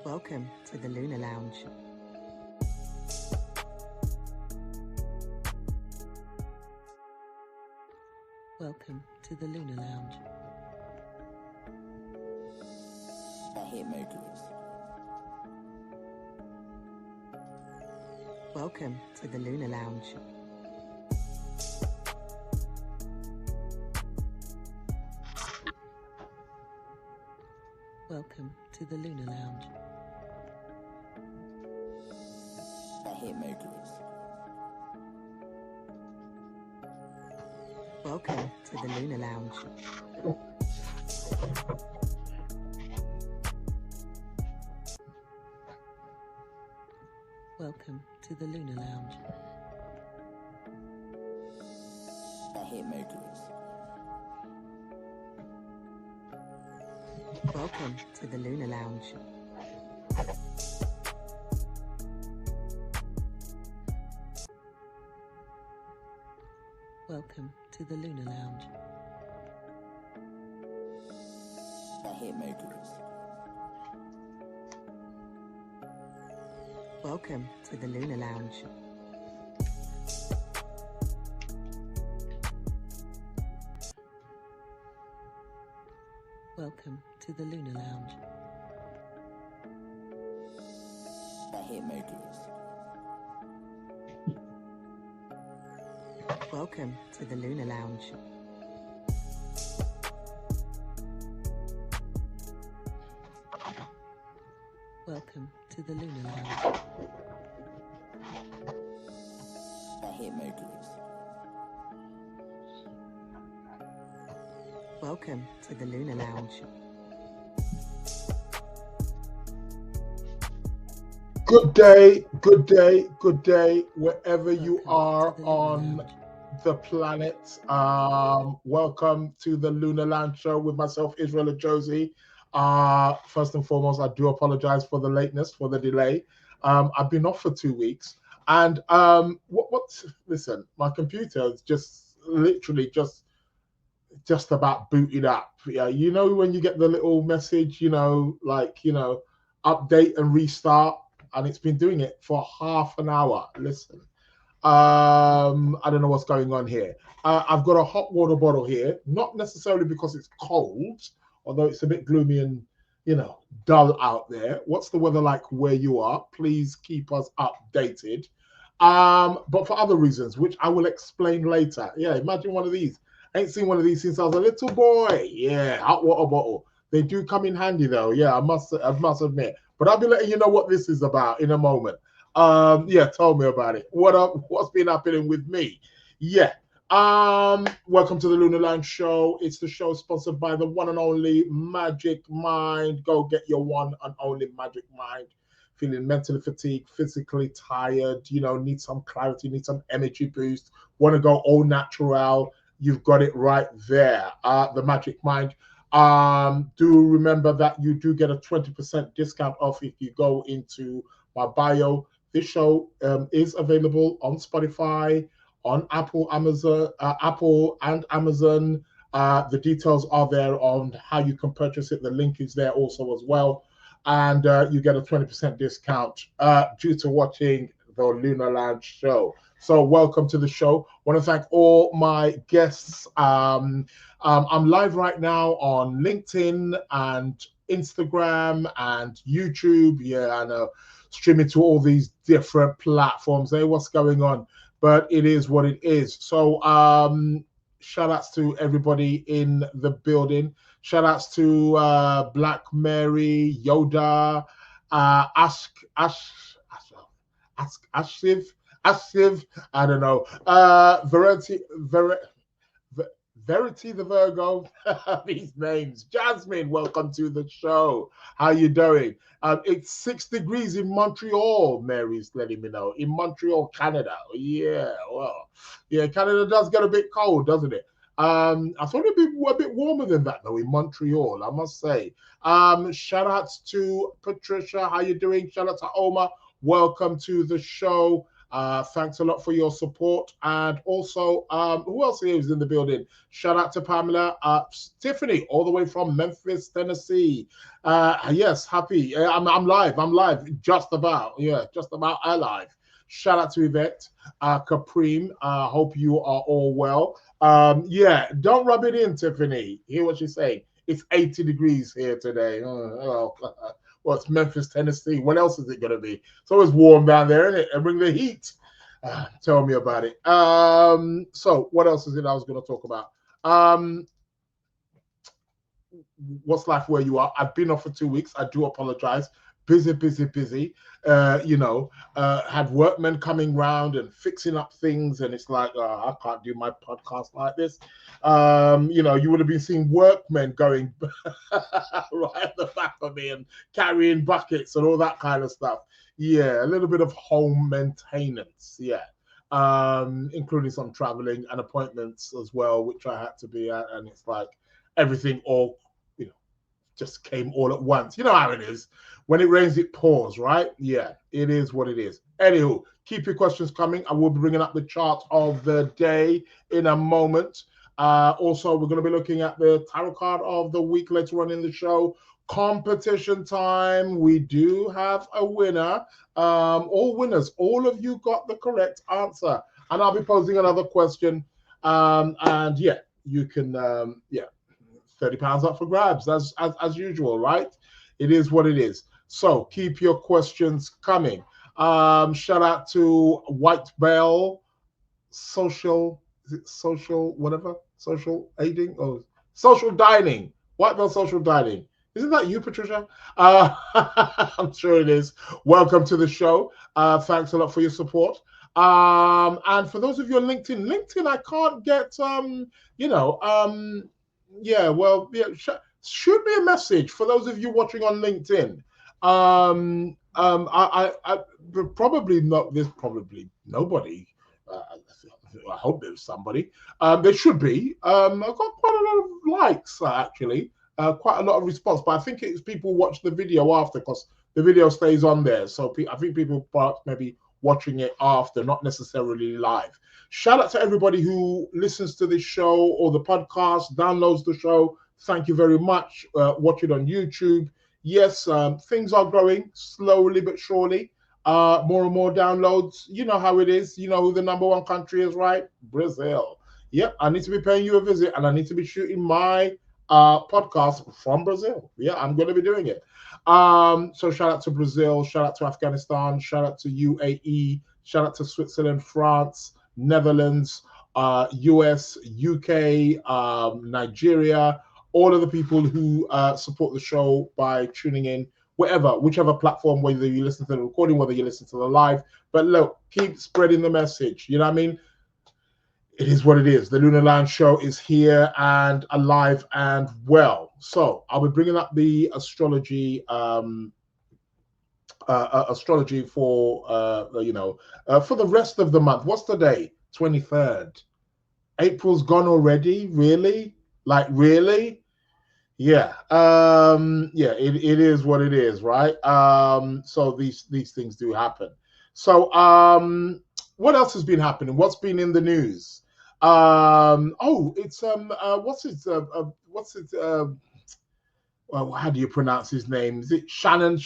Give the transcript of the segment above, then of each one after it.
Welcome to the Lunar Lounge. Welcome to the Lunar Lounge. I hit Mercury. Welcome to the Lunar Lounge. Welcome to the Lunar Lounge. I hit Mercury. Welcome to the Lunar Lounge. Welcome to the Lunar Lounge. I hit Mercury. Welcome to the Lunar Lounge. Welcome to the Lunar Lounge. I hit Mercury. Welcome to the Lunar Lounge. Welcome to the Lunar Lounge. I hit Mercury. Welcome to the Lunar Lounge. Welcome to the Lunar Lounge. I hit Mercury. Welcome to the Lunar Lounge. Good day, good day, good day, wherever you are on the planet. Welcome to the Lunar Lounge show with myself, Israel and Josie. First and foremost, I do apologize for the lateness, for the delay. I've been off for 2 weeks, and listen, my computer is just literally just about booted up. Yeah, you know when you get the little message, update and restart, and it's been doing it for half an hour. Listen, I don't know what's going on here. I've got a hot water bottle here, not necessarily because it's cold, although it's a bit gloomy and dull out there. What's the weather like where you are? Please keep us updated. But for other reasons, which I will explain later. Yeah, imagine one of these. I ain't seen one of these since I was a little boy. Yeah, hot water bottle. They do come in handy though. Yeah, I must admit. But I'll be letting you know what this is about in a moment. Tell me about it. What's been happening with me? Yeah. Welcome to the Lunar Lounge show. It's the show sponsored by the one and only Magic Mind. Go get your one and only Magic Mind. Feeling mentally fatigued, physically tired, need some clarity, need some energy boost, want to go all natural. You've got it right there. The Magic Mind. Do remember that you do get a 20% discount off if you go into my bio. This show is available on Spotify, on Apple and Amazon. The details are there on how you can purchase it. The link is there also as well. And you get a 20% discount due to watching the Lunar Lounge show. So welcome to the show. I want to thank all my guests. I'm live right now on LinkedIn and Instagram and YouTube. Yeah, I know. Streaming to all these different platforms. Hey, what's going on? But it is what it is. So shout outs to everybody in the building. Shout outs to Black Mary, Yoda, Ashiv, I don't know. Verity the Virgo. These names. Jasmine, welcome to the show. How you doing? It's 6 degrees in Montreal, Mary's letting me know. In Montreal, Canada. Yeah, well. Yeah, Canada does get a bit cold, doesn't it? I thought it'd be a bit warmer than that, though, in Montreal, I must say. Shout outs to Patricia. How you doing? Shout out to Oma. Welcome to the show. Thanks a lot for your support. And also, who else here is in the building? Shout out to Pamela. Tiffany, all the way from Memphis, Tennessee. Yes, happy. I'm live. I'm live. Just about. Yeah, just about alive. Shout out to Yvette, Caprine. Hope you are all well. Yeah, don't rub it in, Tiffany. Hear what she's saying. It's 80 degrees here today. Well, it's Memphis, Tennessee. What else is it going to be? It's always warm down there, isn't it? And bring the heat. Tell me about it. So what else is it I was going to talk about? What's life where you are? I've been off for 2 weeks. I do apologize. Busy. Had workmen coming round and fixing up things, and it's like, I can't do my podcast like this. You would have been seeing workmen going right at the back of me and carrying buckets and all that kind of stuff. Yeah, a little bit of home maintenance. Yeah. Including some traveling and appointments as well, which I had to be at, and it's like everything all just came all at once. You know how it is. When it rains, it pours, right? Yeah, it is what it is. Anywho, keep your questions coming. I will be bringing up the chart of the day in a moment. Also, we're going to be looking at the tarot card of the week later on in the show. Competition time. We do have a winner. All winners. All of you got the correct answer. And I'll be posing another question. And yeah, you can, £30 up for grabs as usual, right? It is what it is. So keep your questions coming. Shout out to White Bell Social aiding or social dining. White Bell Social Dining. Isn't that you, Patricia? I'm sure it is. Welcome to the show. Thanks a lot for your support. And for those of you on LinkedIn, I can't get shoot me a message for those of you watching on LinkedIn. I probably not. There's probably nobody. I hope there's somebody. There should be. I've got quite a lot of likes actually. Quite a lot of response, but I think it's people watch the video after because the video stays on there. So I think people perhaps maybe watching it after, not necessarily live. Shout out to everybody who listens to this show or the podcast, downloads the show. Thank you very much. Watch it on YouTube. Yes, things are growing slowly but surely. More and more downloads. You know how it is. You know who the #1 country is, right? Brazil. Yep, I need to be paying you a visit, and I need to be shooting my podcast from Brazil. Yeah, I'm going to be doing it. So shout out to Brazil, shout out to Afghanistan, shout out to UAE, shout out to Switzerland, France, Netherlands, US, UK, Nigeria, all of the people who support the show by tuning in, whichever platform, whether you listen to the recording, whether you listen to the live. But look, keep spreading the message. You know what I mean? It is what it is. The Lunar Lounge show is here and alive and well. So I'll be bringing up the astrology, astrology for for the rest of the month. What's the day? 23rd. April's gone already. Really? Like really? Yeah. It is what it is, right? So these things do happen. So what else has been happening? What's been in the news? It's how do you pronounce his name? Is it Shannon?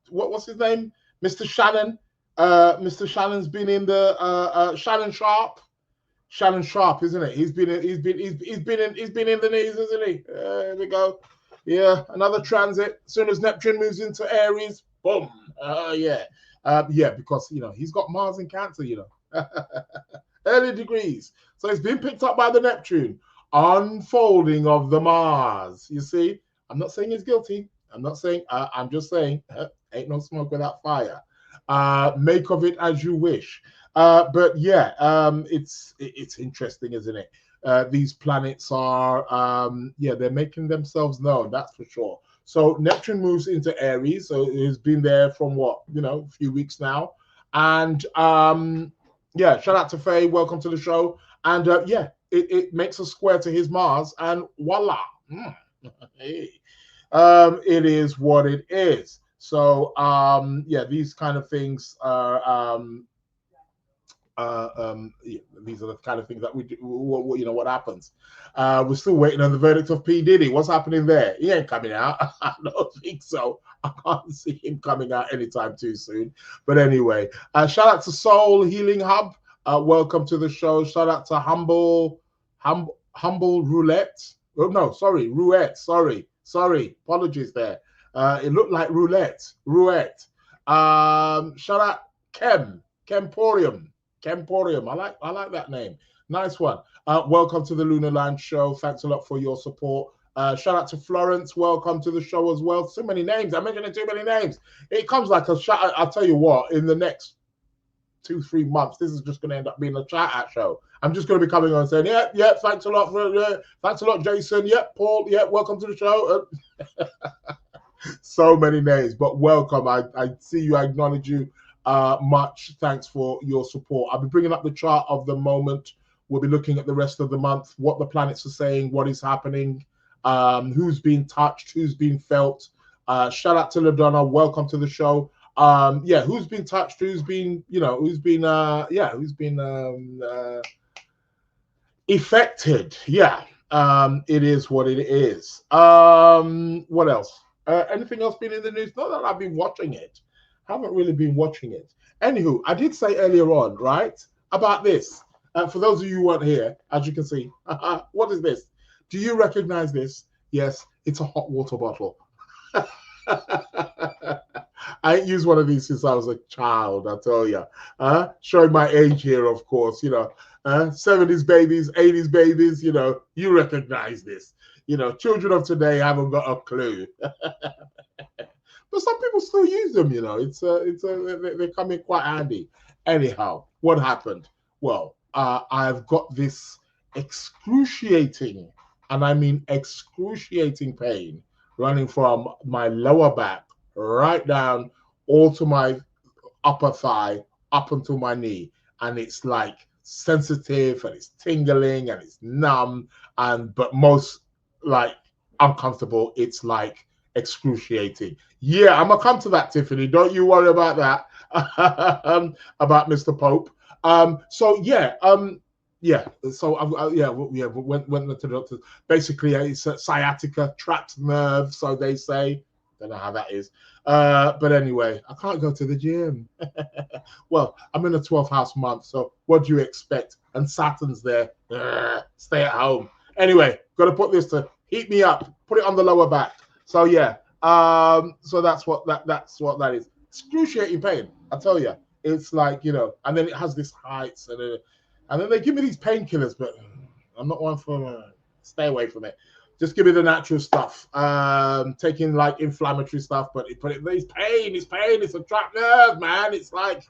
What's his name? Mr. Shannon. Mr. Shannon's been in the Shannon Sharp, isn't it? He's been in the news, isn't he? There we go. Yeah, another transit. As soon as Neptune moves into Aries, boom. Because he's got Mars in Cancer, early degrees. So it's been picked up by the Neptune. Unfolding of the Mars. You see, I'm not saying he's guilty. I'm not saying, I'm just saying, ain't no smoke without fire. Make of it as you wish. But yeah, it's interesting, isn't it? These planets are, they're making themselves known, that's for sure. So Neptune moves into Aries. So it's been there from a few weeks now. And shout out to Faye. Welcome to the show. And it makes a square to his Mars, and voila. Hey. It is what it is. So these kind of things are Yeah, these are the kind of things that we do. What happens. We're still waiting on the verdict of P. Diddy. What's happening there? He ain't coming out. I don't think so. I can't see him coming out anytime too soon. But anyway, shout out to Soul Healing Hub. Welcome to the show. Shout out to Humble Roulette. Oh no, sorry, Roulette. Sorry. Apologies there. It looked like Roulette. Shout out Kemporium. I like that name. Nice one. Welcome to the Lunar Lounge show. Thanks a lot for your support. Shout out to Florence. Welcome to the show as well. So many names. I'm mentioning too many names. It comes like a shout. I'll tell you what. In the next 2-3 months, this is just going to end up being a chat out show. I'm just going to be coming on saying, yeah. Thanks a lot thanks a lot, Jason. Paul. Welcome to the show. So many names, but welcome. I see you. I acknowledge you. Much thanks for your support. I'll be bringing up the chart of the moment. We'll be looking at the rest of the month, what the planets are saying, what is happening, who's been touched, who's been felt. Shout out to LaDonna. Welcome to the show. Who's been touched, who's been affected. It is what it is. What else? Anything else been in the news? Not that I've been watching it. Haven't really been watching it. Anywho, I did say earlier on, right, about this. For those of you who weren't here, as you can see, what is this? Do you recognize this? Yes, it's a hot water bottle. I ain't used one of these since I was a child, I tell you. Showing my age here, of course, 70s babies, 80s babies, you recognize this. Children of today haven't got a clue. But some people still use them, they come in quite handy. Anyhow, what happened? Well, I've got this excruciating, and I mean excruciating pain running from my lower back right down all to my upper thigh, up until my knee. And it's like sensitive and it's tingling and it's numb, but most like uncomfortable. It's like excruciating. Yeah, I'm gonna come to that, Tiffany. Don't you worry about that. About Mr. Pope. So went to the doctor. Basically, it's a sciatica, trapped nerve, so they say. Don't know how that is. But anyway, I can't go to the gym. Well, I'm in a 12th house month, so what do you expect? And Saturn's there. Stay at home. Anyway, got to put this to heat me up. Put it on the lower back. So yeah. So that's what that is. Excruciating pain. I tell you, it's like and then it has this heights, and then they give me these painkillers, but I'm not one for. Stay away from it. Just give me the natural stuff. Taking like inflammatory stuff, but it's pain. It's a trapped nerve, man. It's like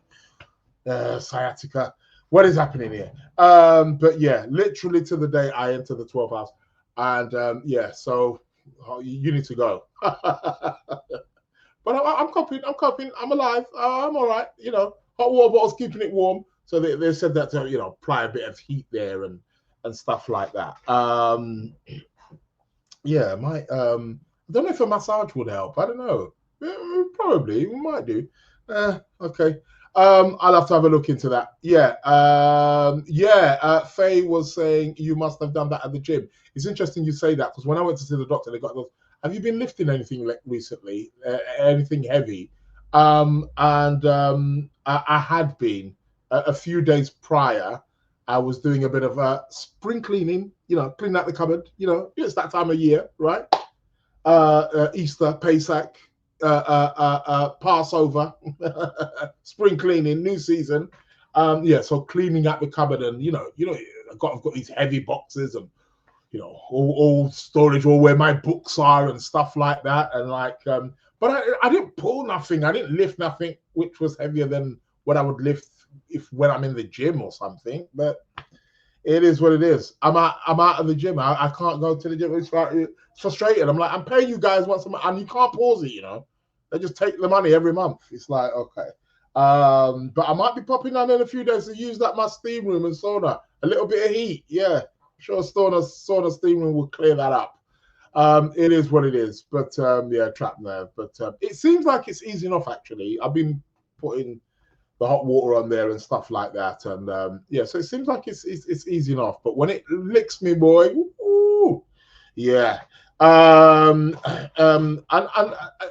sciatica. What is happening here? But yeah, literally to the day I enter the 12th house, and so you need to go. But I'm coping. I'm alive. I'm all right. Hot water bottles keeping it warm. So they said that to apply a bit of heat there and stuff like that. Yeah, I don't know if a massage would help. I don't know. Probably, we might do. Okay. I'll have to have a look into that. Faye was saying you must have done that at the gym. It's interesting you say that because when I went to see the doctor, they got those. Have you been lifting anything recently? Anything heavy? I had been a few days prior. I was doing a bit of spring cleaning, cleaning out the cupboard. It's that time of year, right? Easter, Pesach, Passover, spring cleaning, new season. So cleaning out the cupboard, and I've got these heavy boxes and all storage, all where my books are and stuff like that, and but I didn't pull nothing. I didn't lift nothing which was heavier than what I would lift when I'm in the gym or something. But it is what it is. I'm out of the gym. I can't go to the gym. It's frustrating. I'm like, I'm paying you guys once a month, and you can't pause it. They just take the money every month. It's like, okay. But I might be popping down in a few days to use that my steam room and sauna. A little bit of heat. Yeah, I'm sure sauna steam room will clear that up. It is what it is. But trapped nerve. But it seems like it's easing off actually. I've been putting the hot water on there and stuff like that. And yeah, so it seems like it's easy enough. But when it licks me, boy, ooh, yeah. And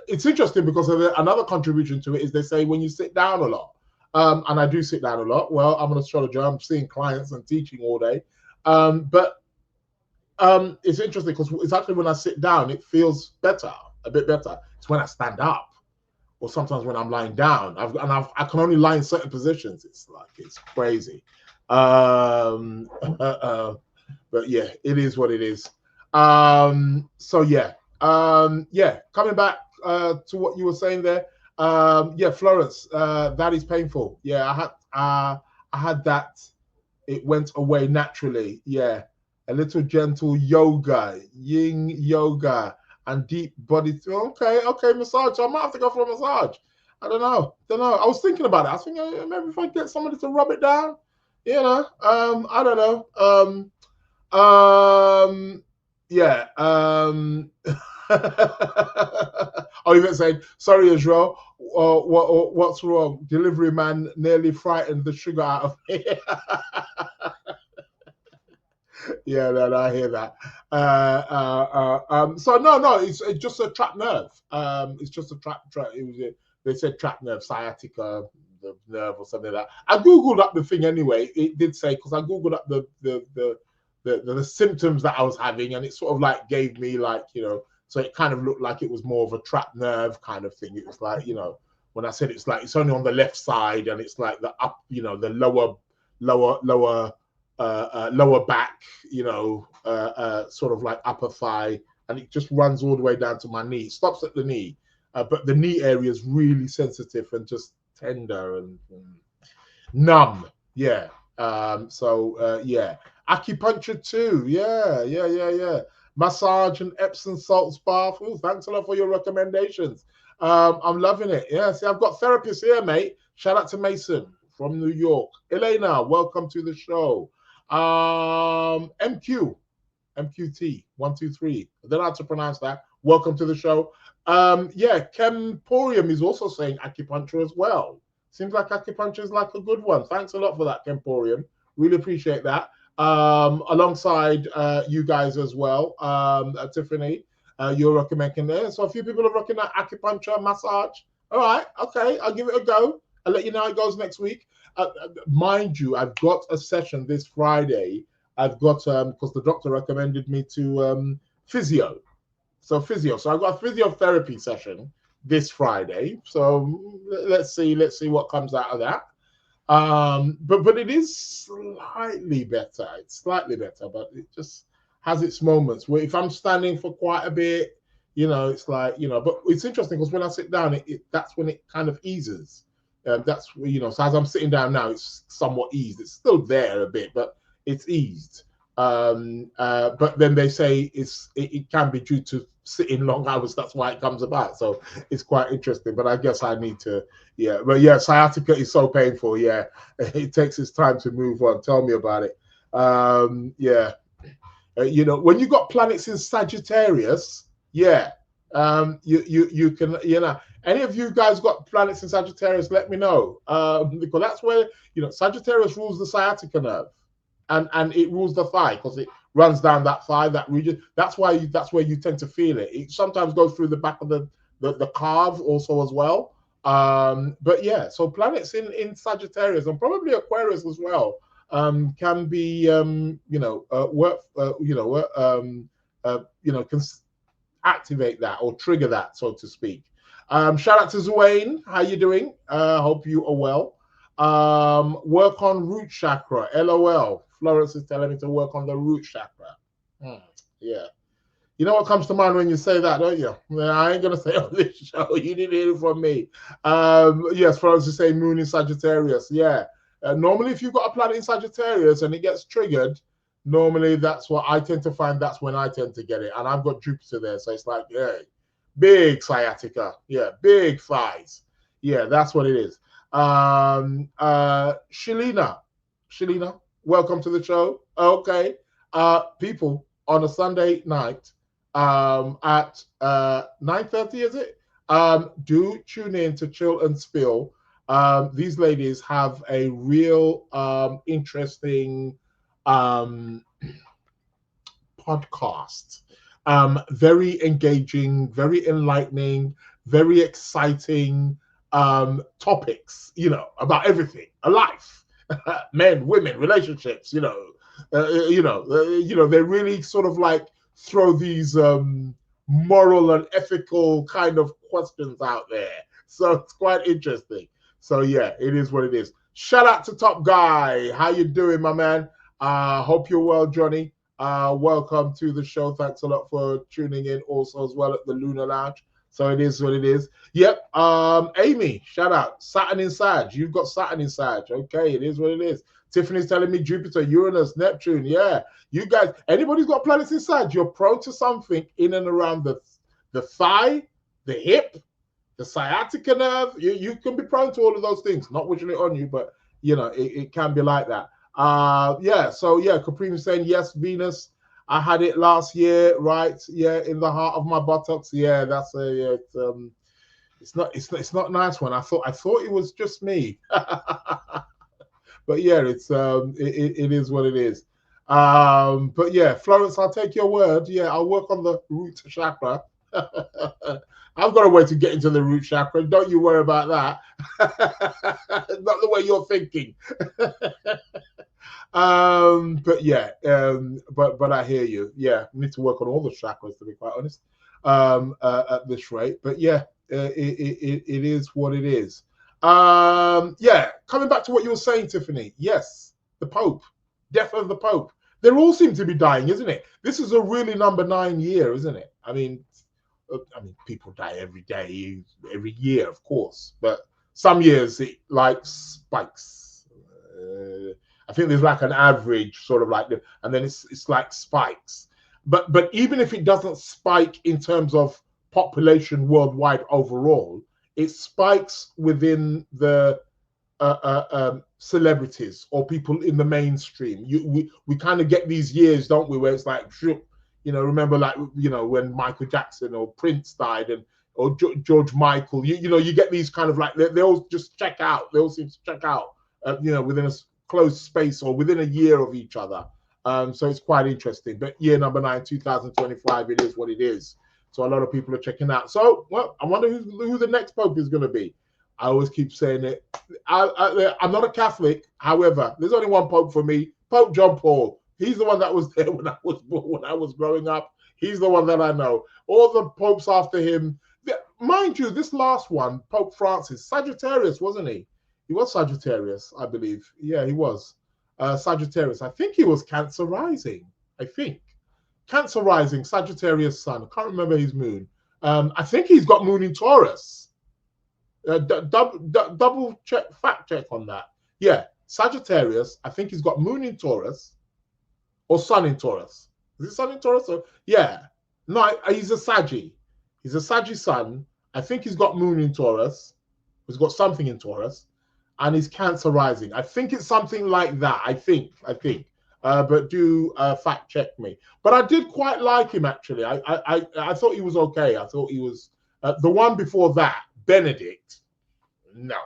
it's interesting because another contribution to it is they say when you sit down a lot, and I do sit down a lot. Well, I'm an astrologer. I'm seeing clients and teaching all day. But it's interesting because it's actually when I sit down, it feels better, a bit better. It's when I stand up, or sometimes when I'm lying down. I can only lie in certain positions. It's crazy. But yeah, it is what it is. So yeah, yeah. Coming back to what you were saying there. Yeah, Florence, that is painful. Yeah, I had that. It went away naturally. Yeah, a little gentle yoga, yin yoga, and deep body. Okay, massage. I might have to go for a massage. I don't know. I was thinking about it. I was thinking maybe if I get somebody to rub it down. You know, I don't know. Yeah. Oh, even saying sorry, Israel. What's wrong? Delivery man nearly frightened the sugar out of me. Yeah, no, I hear that. So no, it's just a trapped nerve. It's just a trap. They said trapped nerve, sciatica, the nerve or something like that. I googled up the thing anyway. It did say because I googled up the symptoms that I was having, and it sort of like gave me like, you know, so it kind of looked like it was more of a trapped nerve kind of thing. It was like, you know, when I said it's like it's only on the left side and it's like the up, you know, the lower back, you know, sort of like upper thigh, and it just runs all the way down to my knee. It stops at the knee, but the knee area is really sensitive and just tender and numb. Yeah. Yeah, acupuncture too. Yeah. Massage and Epsom salts bath. Ooh, thanks a lot for your recommendations. I'm loving it. Yeah, see, I've got therapists here, mate. Shout out to Mason from New York. Elena, welcome to the show. MQT 123. I don't know how to pronounce that. Welcome to the show. Yeah, Kemporium is also saying acupuncture as well. Seems like acupuncture is like a good one. Thanks a lot for that, Kemporium. Really appreciate that. Alongside you guys as well, Tiffany, you're recommending there. So a few people are rocking that acupuncture massage. All right, okay, I'll give it a go. I'll let you know how it goes next week. Mind you, I've got a session this Friday. I've got because the doctor recommended me to physio. So I've got a physiotherapy session this Friday. So let's see what comes out of that. But it is slightly better. It's slightly better, but it just has its moments where if I'm standing for quite a bit, you know, it's like, you know, but it's interesting because when I sit down, that's when it kind of eases. That's, you know, so as I'm sitting down now, it's somewhat eased. It's still there a bit, but it's eased. But then they say it can be due to sitting long hours. That's why it comes about. So it's quite interesting. But I guess I need to, yeah. But yeah, sciatica is so painful. Yeah, it takes its time to move on. Tell me about it. Yeah, you know, when you got planets in Sagittarius, yeah, you can, you know. Any of you guys got planets in Sagittarius? Let me know, because that's where, you know, Sagittarius rules the sciatica nerve. And it rules the thigh because it runs down that thigh, that region. That's where you tend to feel it. It sometimes goes through the back of the calf also as well. But yeah, so planets in Sagittarius and probably Aquarius as well can be can activate that or trigger that, so to speak. Shout out to Zuane. How you doing? Hope you are well. Work on root chakra. LOL. Florence is telling me to work on the root chakra. Yeah. You know what comes to mind when you say that, don't you? I ain't gonna say it on this show. You didn't hear it from me. Yes, Florence is saying moon in Sagittarius. Yeah. Normally, if you've got a planet in Sagittarius and it gets triggered, normally that's what I tend to find. That's when I tend to get it. And I've got Jupiter there, so it's like, yeah, big sciatica. Yeah, big thighs. Yeah, that's what it is. Shalina, welcome to the show. Okay. People, on a Sunday night at 9:30, is it? Do tune in to Chill and Spill. These ladies have a real interesting podcast. Very engaging, very enlightening, very exciting topics, about everything, a life, men, women, relationships, they really sort of like throw these moral and ethical kind of questions out there. So it's quite interesting. So yeah, it is what it is. Shout out to Top Guy. How you doing, my man? Hope you're well, Johnny. Welcome to the show. Thanks a lot for tuning in also as well at the Lunar Lounge. So it is what it is. Yep. Amy, shout out. Saturn in Sag. You've got Saturn in Sag. Okay, it is what it is. Tiffany's telling me Jupiter, Uranus, Neptune. Yeah. You guys, anybody's got planets in Sag, you're prone to something in and around the thigh, the hip, the sciatica nerve. You can be prone to all of those things. Not wishing it on you, but it can be like that. So Caprine saying yes, Venus. I had it last year, right? Yeah, in the heart of my buttocks. Yeah, that's it's not a nice one. I thought it was just me. But yeah, it is what it is. But yeah, Florence, I'll take your word. Yeah, I'll work on the root chakra. I've got a way to get into the root chakra. Don't you worry about that. Not the way you're thinking. But yeah, but I hear you. Yeah, we need to work on all the chakras, to be quite honest, at this rate. But yeah, it is what it is. Yeah, coming back to what you were saying, Tiffany. Yes, the Pope, death of the Pope. They all seem to be dying, isn't it? This is a really number 9 year, isn't it? I mean, people die every day, every year, of course, but some years it like spikes. I think there's like an average sort of like, and then it's like spikes. But even if it doesn't spike in terms of population worldwide overall, it spikes within the celebrities or people in the mainstream. We kind of get these years, don't we, where it's like, remember like, when Michael Jackson or Prince died or George Michael, you get these kind of like, they all just check out. They all seem to check out, within a close space or within a year of each other. So it's quite interesting. But year number 9, 2025, it is what it is. So a lot of people are checking out. So, well, I wonder who the next Pope is going to be. I always keep saying it. I'm not a Catholic. However, there's only one Pope for me, Pope John Paul. He's the one that was there when I was growing up. He's the one that I know. All the popes after him, mind you, this last one, Pope Francis, Sagittarius, wasn't he? He was Sagittarius, I believe. Yeah, he was Sagittarius. I think he was Cancer rising. I think Cancer rising, Sagittarius sun. I can't remember his moon. I think he's got moon in Taurus. Double check, fact check on that. Yeah, Sagittarius. I think he's got moon in Taurus or sun in Taurus. Is it sun in Taurus? Yeah. No, he's a Saggy. He's a Saggy sun. I think he's got moon in Taurus. He's got something in Taurus. And he's Cancer rising. I think it's something like that. I think. But do fact check me. But I did quite like him, actually. I thought he was okay. I thought he was the one before that, Benedict. No,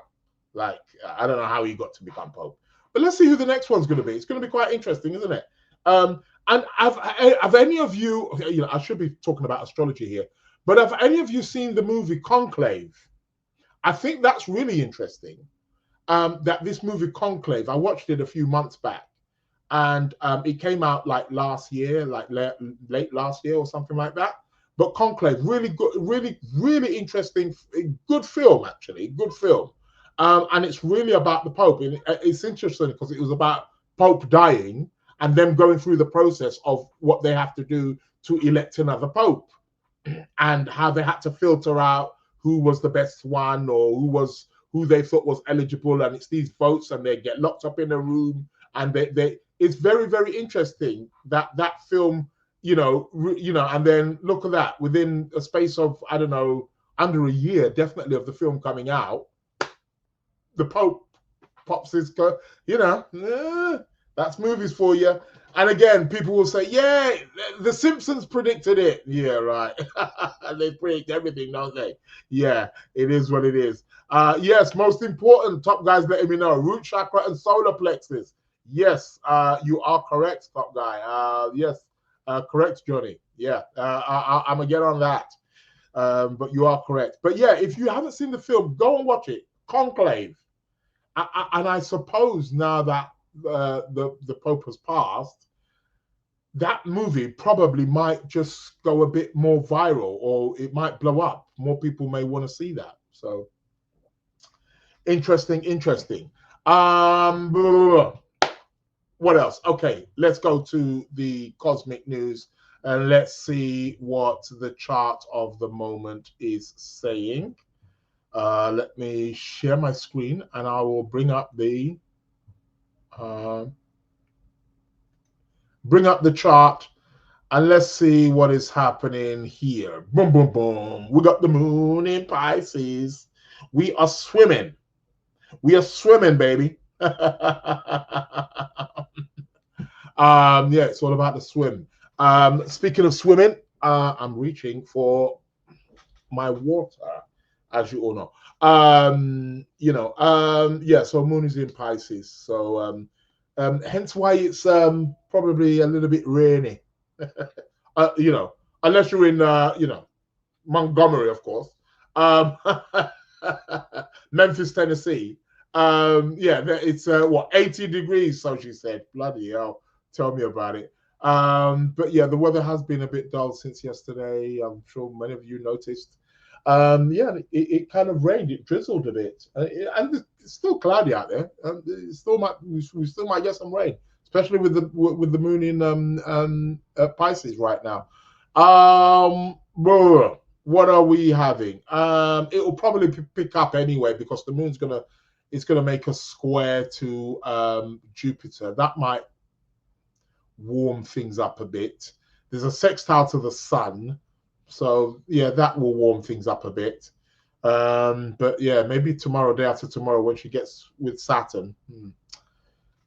like I don't know how he got to become Pope. But let's see who the next one's going to be. It's going to be quite interesting, isn't it? And have any of you? I should be talking about astrology here, but have any of you seen the movie Conclave? I think that's really interesting. That this movie Conclave, I watched it a few months back. And it came out like last year, like late last year or something like that. But Conclave, really good, really interesting, good film, actually, good film. And it's really about the Pope. And it's interesting because it was about Pope dying and them going through the process of what they have to do to elect another Pope and how they had to filter out who was the best one or who they thought was eligible. And it's these votes and they get locked up in a room and it's very, very interesting that film, and then look at that within a space of, I don't know, under a year, definitely of the film coming out, the Pope pops his, that's movies for you. And again, people will say, yeah, the Simpsons predicted it. Yeah, right. They predict everything, don't they? Yeah, it is what it is. Yes, most important, top guys letting me know, root chakra and solar plexus. Yes, you are correct, top guy. Yes, correct, Johnny. Yeah, I'm going to get on that. But you are correct. But yeah, if you haven't seen the film, go and watch it. Conclave. And I suppose now that the Pope has passed, that movie probably might just go a bit more viral, or it might blow up. More people may want to see that. So interesting. Blah, blah, blah. What else? Okay, let's go to the cosmic news and let's see what the chart of the moment is saying. Let me share my screen and I will bring up the chart and let's see what is happening here. Boom, boom, boom. We got the moon in Pisces. We are swimming. We are swimming, baby. Yeah, it's all about the swim. Speaking of swimming, I'm reaching for my water, as you all know. Yeah, so moon is in Pisces. So hence why it's probably a little bit rainy. Unless you're in Montgomery, of course. Memphis, Tennessee. Yeah, it's 80 degrees, so she said. Bloody hell. Tell me about it. But yeah, the weather has been a bit dull since yesterday. I'm sure many of you noticed. Yeah, it kind of rained. It drizzled a bit, and it's still cloudy out there. We still might get some rain, especially with the moon in Pisces right now. What are we having? It will probably pick up anyway because the moon's gonna make a square to Jupiter. That might warm things up a bit. There's a sextile to the sun, so yeah, that will warm things up a bit. But yeah, maybe tomorrow, day after tomorrow, when she gets with Saturn.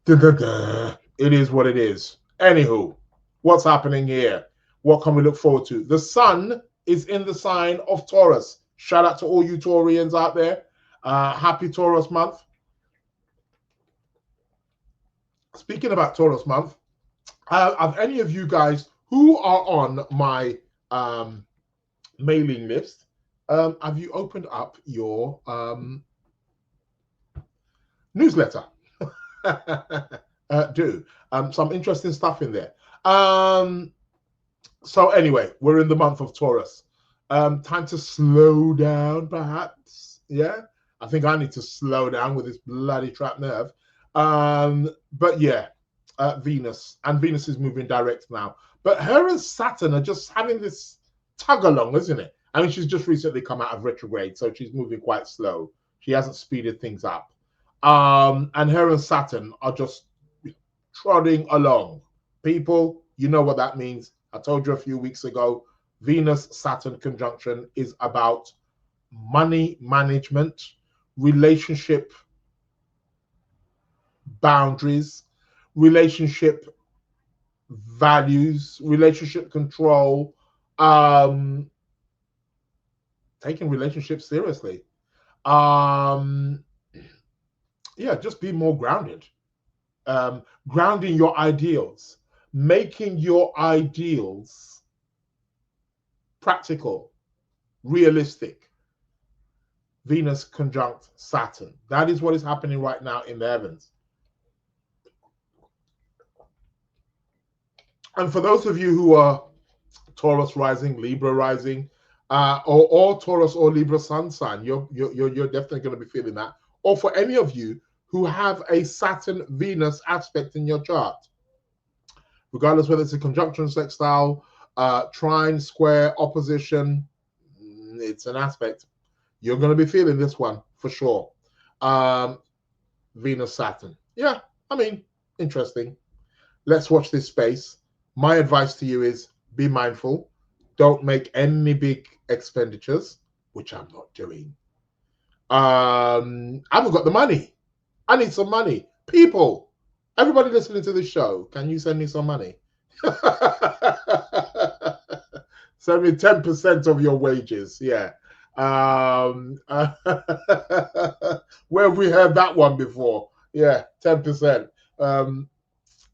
It is what it is. Anywho, what's happening here? What can we look forward to? The sun is in the sign of Taurus. Shout out to all you Taurians out there. Happy Taurus month. Speaking about Taurus month, have any of you guys who are on my mailing list, have you opened up your newsletter? Do some interesting stuff in there. So anyway, we're in the month of Taurus. Time to slow down, perhaps. Yeah, I think I need to slow down with this bloody trapped nerve. But yeah, Venus is moving direct now. But her and Saturn are just having this tug along, isn't it? I mean, she's just recently come out of retrograde, so she's moving quite slow. She hasn't speeded things up. And her and Saturn are just trotting along. People, you know what that means. I told you a few weeks ago, Venus-Saturn conjunction is about money management, relationship boundaries, relationship values, relationship control, taking relationships seriously. Yeah, just be more grounded. Grounding your ideals, making your ideals practical, realistic. Venus conjunct Saturn. That is what is happening right now in the heavens. And for those of you who are Taurus rising, Libra rising, or Taurus or Libra sun sign, you're definitely going to be feeling that. Or for any of you who have a Saturn-Venus aspect in your chart, regardless whether it's a conjunction, sextile, trine, square, opposition, it's an aspect. You're going to be feeling this one for sure. Venus, Saturn. Yeah, I mean, interesting. Let's watch this space. My advice to you is be mindful. Don't make any big expenditures, which I'm not doing. I haven't got the money. I need some money. People, Everybody listening to the show, can you send me some money? Send me 10% of your wages. Yeah. Where have we heard that one before? Yeah, 10%.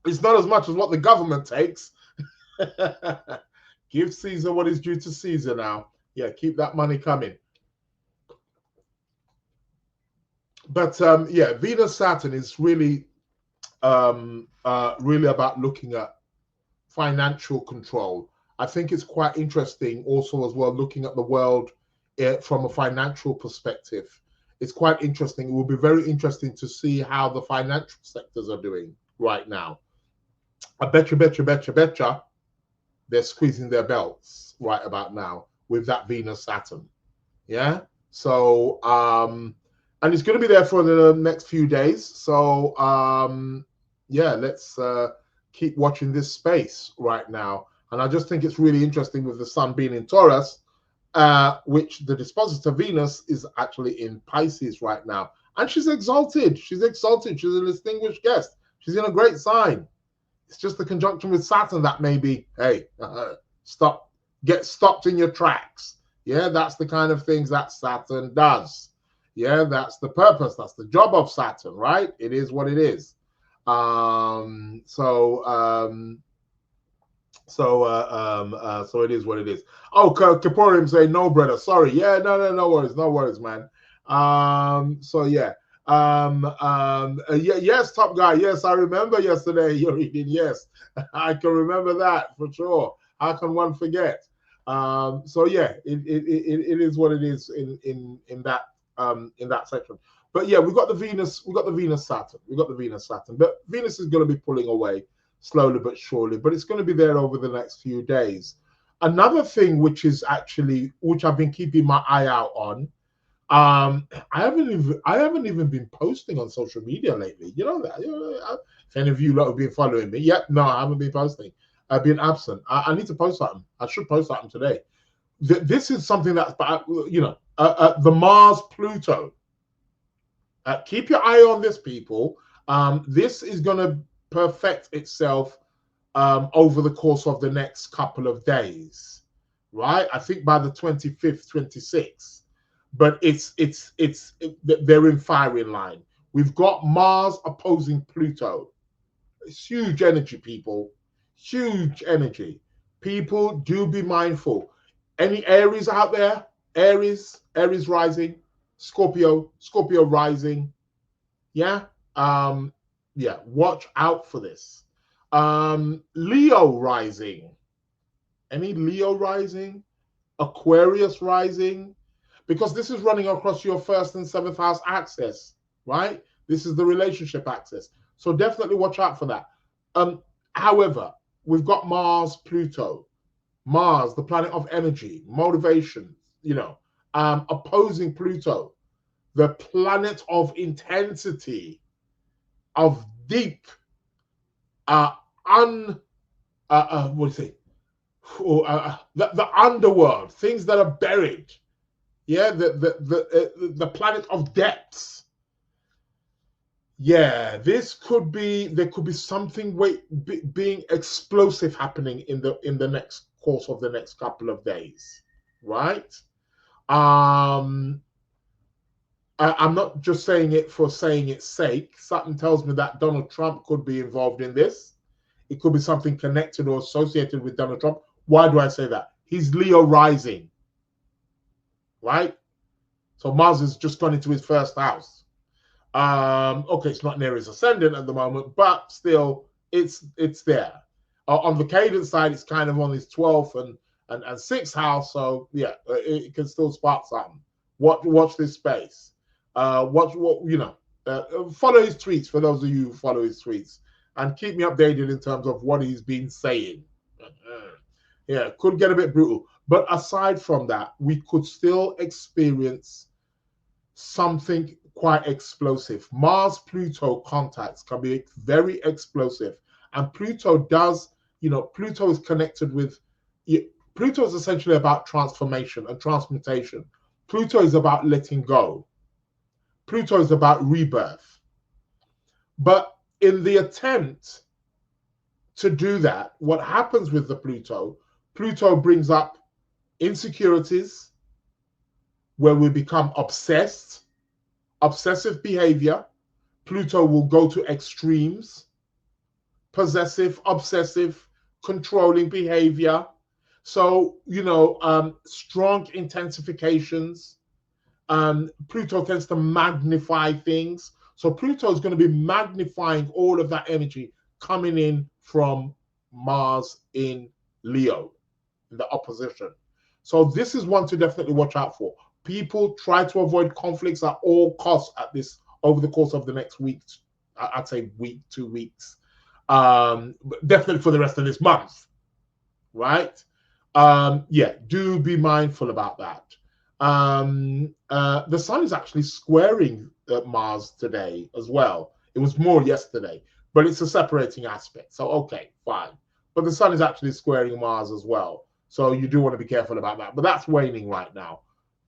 It's not as much as what the government takes. Give Caesar what is due to Caesar now. Yeah, keep that money coming. But yeah, Venus Saturn is really really about looking at financial control. I think it's quite interesting also as well, looking at the world from a financial perspective. It's quite interesting. It will be very interesting to see how the financial sectors are doing right now. I betcha, they're squeezing their belts right about now with that Venus Saturn. Yeah. So, and it's going to be there for the next few days. So, yeah, let's keep watching this space right now. And I just think it's really interesting with the sun being in Taurus, which the dispositor Venus is actually in Pisces right now. And she's exalted. She's exalted. She's a distinguished guest. She's in a great sign. It's just the conjunction with Saturn that maybe, hey, get stopped in your tracks. Yeah, that's the kind of things that Saturn does. Yeah, that's the purpose. That's the job of Saturn, right? It is what it is. So it is what it is. Oh, Kaporium say no, brother. Sorry. Yeah, no worries, man. So yeah. Yes, top guy. Yes, I remember yesterday you're reading. Yes, I can remember that for sure. How can one forget? So yeah, it is what it is in that section. But yeah, we got the Venus Saturn. But Venus is going to be pulling away slowly but surely, but it's going to be there over the next few days. Another thing which I've been keeping my eye out on, I haven't even been posting on social media lately. You know that. If any of you lot have been following me, no, I haven't been posting. I've been absent. I need to post something. I should post something today. This is something that's, the Mars Pluto. Keep your eye on this, people. This is going to perfect itself over the course of the next couple of days, right? I think by the 25th, 26th. But they're in firing line. We've got Mars opposing Pluto. It's huge energy, people. Huge energy. People, do be mindful. Any Aries out there? Aries rising. Scorpio rising. Yeah. Yeah, watch out for this. Leo rising. Any Leo rising? Aquarius rising? Because this is running across your 1st and 7th house axis, right? This is the relationship axis. So definitely watch out for that. However, we've got Mars, Pluto. Mars, the planet of energy, motivation, opposing Pluto, the planet of intensity, of deep, the underworld, things that are buried. Yeah, the planet of depths. Yeah, there could be something being explosive happening in the next course of the next couple of days, right? I'm not just saying it for saying its sake. Something tells me that Donald Trump could be involved in this. It could be something connected or associated with Donald Trump. Why do I say that? He's Leo rising, right? So Mars has just gone into his 1st house. Okay, it's not near his ascendant at the moment, but still, it's there. On the cadence side, it's kind of on his 12th and 6th house. So yeah, it can still spark something. Watch this space. Follow his tweets for those of you who follow his tweets, and keep me updated in terms of what he's been saying. Yeah, could get a bit brutal. But aside from that, we could still experience something quite explosive. Mars-Pluto contacts can be very explosive. And Pluto Pluto is connected with, Pluto is essentially about transformation and transmutation. Pluto is about letting go. Pluto is about rebirth. But in the attempt to do that, what happens with the Pluto brings up insecurities, where we become obsessed, obsessive behavior. Pluto will go to extremes, possessive, obsessive, controlling behavior. So, strong intensifications. Pluto tends to magnify things. So Pluto is going to be magnifying all of that energy coming in from Mars in Leo, in the opposition. So this is one to definitely watch out for. People try to avoid conflicts at all costs at this over the course of the next week. I'd say week, 2 weeks. Definitely for the rest of this month, right? Do be mindful about that. The sun is actually squaring Mars today as well. It was more yesterday, but it's a separating aspect. So, okay, fine. But the sun is actually squaring Mars as well. So you do want to be careful about that. But that's waning right now.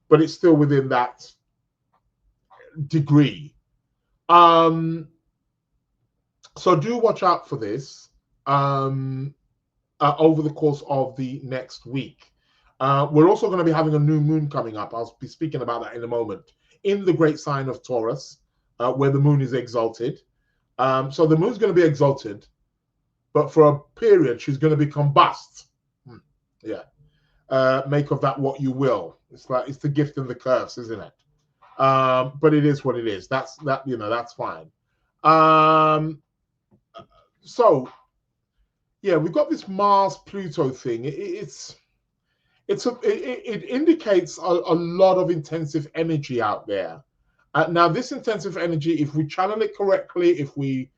But it's still within that degree. So do watch out for this over the course of the next week. We're also going to be having a new moon coming up. I'll be speaking about that in a moment, in the great sign of Taurus, where the moon is exalted. So the moon's going to be exalted, but for a period, she's going to be combust. Make of that what you will. It's the gift and the curse, isn't it? But it is what it is. That's fine. So yeah, we've got this Mars Pluto thing. It indicates a lot of intensive energy out there. Now, this intensive energy, if we channel it correctly, if we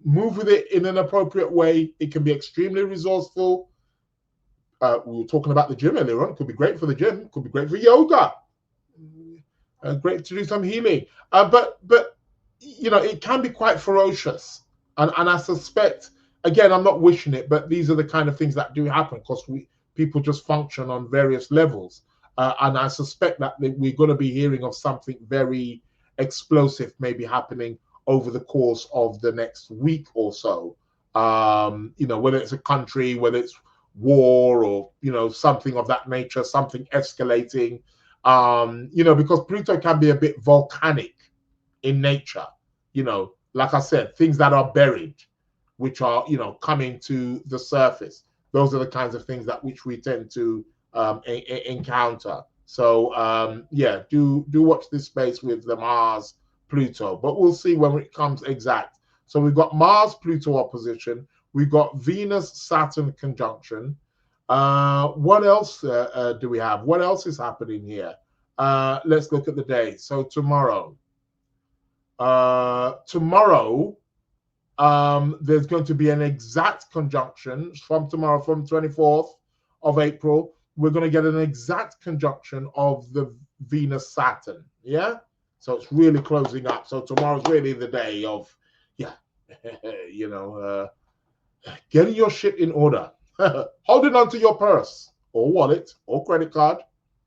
move with it in an appropriate way, it can be extremely resourceful. We were talking about the gym earlier on. It could be great for the gym. It could be great for yoga. Great to do some healing. But it can be quite ferocious. And I suspect, again, I'm not wishing it, but these are the kind of things that do happen because people just function on various levels. And I suspect that we're going to be hearing of something very explosive maybe happening over the course of the next week or so. Whether it's a country, whether it's war or, something of that nature, something escalating, because Pluto can be a bit volcanic in nature, like I said, things that are buried, which are, coming to the surface. Those are the kinds of things which we tend to encounter. So do watch this space with the Mars Pluto, but we'll see when it comes exact. So we've got Mars Pluto opposition, we've got Venus Saturn conjunction. What else do we have? What else is happening here? Let's look at the day. So tomorrow, there's going to be an exact conjunction from tomorrow, from 24th of April. We're going to get an exact conjunction of the Venus Saturn. Yeah. So it's really closing up. So tomorrow's really the day of, getting your shit in order, holding onto your purse or wallet or credit card.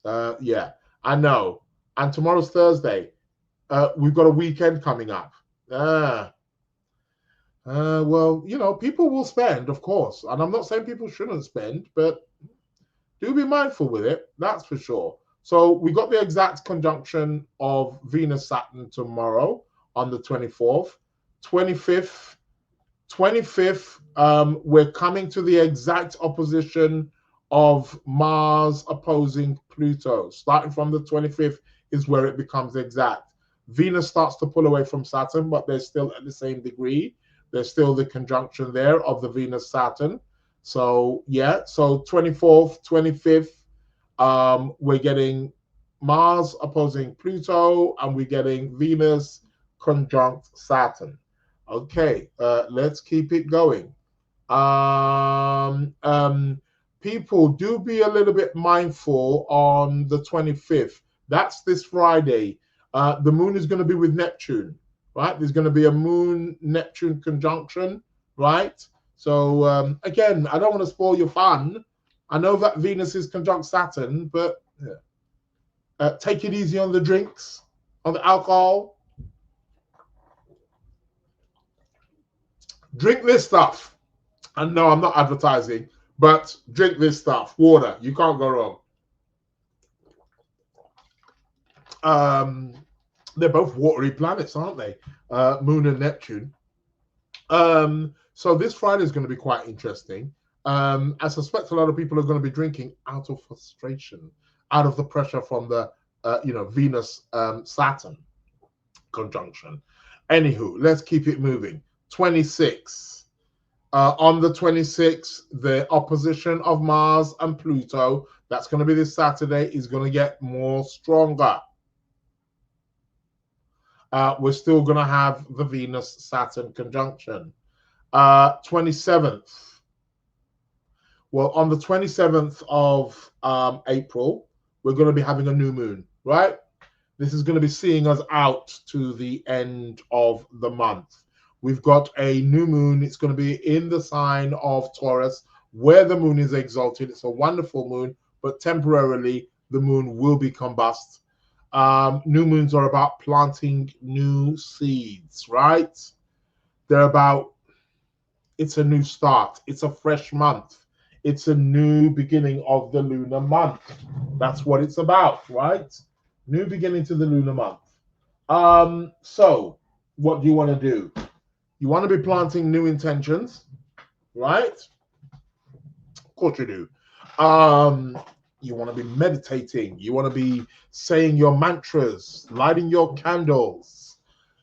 I know. And tomorrow's Thursday. We've got a weekend coming up. People will spend, of course. And I'm not saying people shouldn't spend, but do be mindful with it. That's for sure. So we got the exact conjunction of Venus Saturn tomorrow on the 24th. 25th, we're coming to the exact opposition of Mars opposing Pluto. Starting from the 25th is where it becomes exact. Venus starts to pull away from Saturn, but they're still at the same degree. There's still the conjunction there of the Venus Saturn. So 24th, 25th, we're getting Mars opposing Pluto, and we're getting Venus conjunct Saturn. Okay, let's keep it going. People, do be a little bit mindful on the 25th. That's this Friday. The moon is going to be with Neptune, right? There's going to be a moon-Neptune conjunction, right? So, again, I don't want to spoil your fun. I know that Venus is conjunct Saturn, but take it easy on the drinks, on the alcohol. Drink this stuff. And no, I'm not advertising, but drink this stuff. Water. You can't go wrong. They're both watery planets, aren't they? Moon and Neptune. So this Friday is going to be quite interesting. I suspect a lot of people are going to be drinking out of frustration, out of the pressure from the Venus Saturn conjunction. Anywho, let's keep it moving. 26. On the 26th, the opposition of Mars and Pluto, that's going to be this Saturday, is going to get more stronger. We're still going to have the Venus-Saturn conjunction. 27th. Well, on the 27th of April, we're going to be having a new moon, right? This is going to be seeing us out to the end of the month. We've got a new moon. It's going to be in the sign of Taurus, where the moon is exalted. It's a wonderful moon, but temporarily the moon will be combust. New moons are about planting new seeds, right? They're about, it's a new start. It's a fresh month. It's a new beginning of the lunar month. That's what it's about, right? New beginning to the lunar month. So what do you want to do? You want to be planting new intentions, right? Of course you do. You want to be meditating. You want to be saying your mantras, lighting your candles.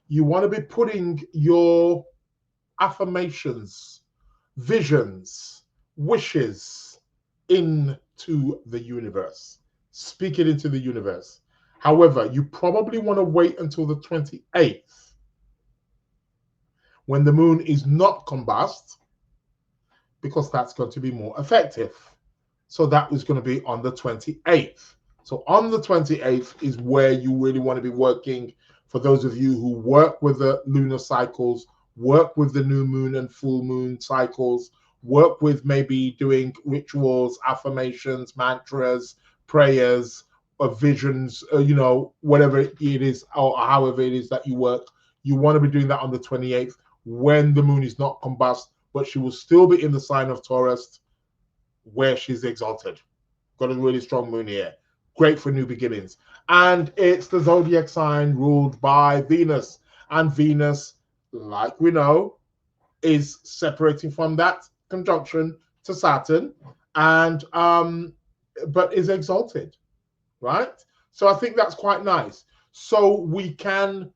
You want to be putting your affirmations, visions, wishes into the universe. Speak it into the universe. However, you probably want to wait until the 28th when the moon is not combust, because that's going to be more effective. So that was going to be on the 28th. So on the 28th is where you really want to be working. For those of you who work with the lunar cycles, work with the new moon and full moon cycles, work with maybe doing rituals, affirmations, mantras, prayers, or visions, whatever it is, or however it is that you work. You want to be doing that on the 28th when the moon is not combust, but she will still be in the sign of Taurus where she's exalted. Got a really strong moon here. Great for new beginnings. And it's the zodiac sign ruled by Venus. And Venus, like we know, is separating from that conjunction to Saturn, and but is exalted, right? So I think that's quite nice. So we can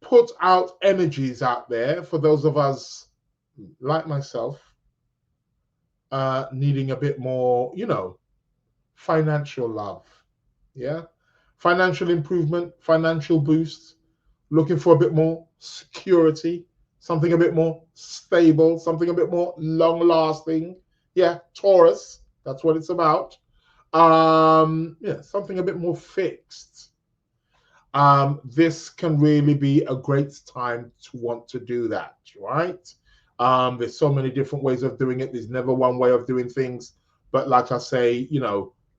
put out energies out there for those of us like myself, needing a bit more, financial love, financial improvement, financial boost, looking for a bit more security, something a bit more stable, something a bit more long-lasting. Yeah, Taurus, that's what it's about. Something a bit more fixed. This can really be a great time to want to do that, right? There's so many different ways of doing it. There's never one way of doing things. But like I say,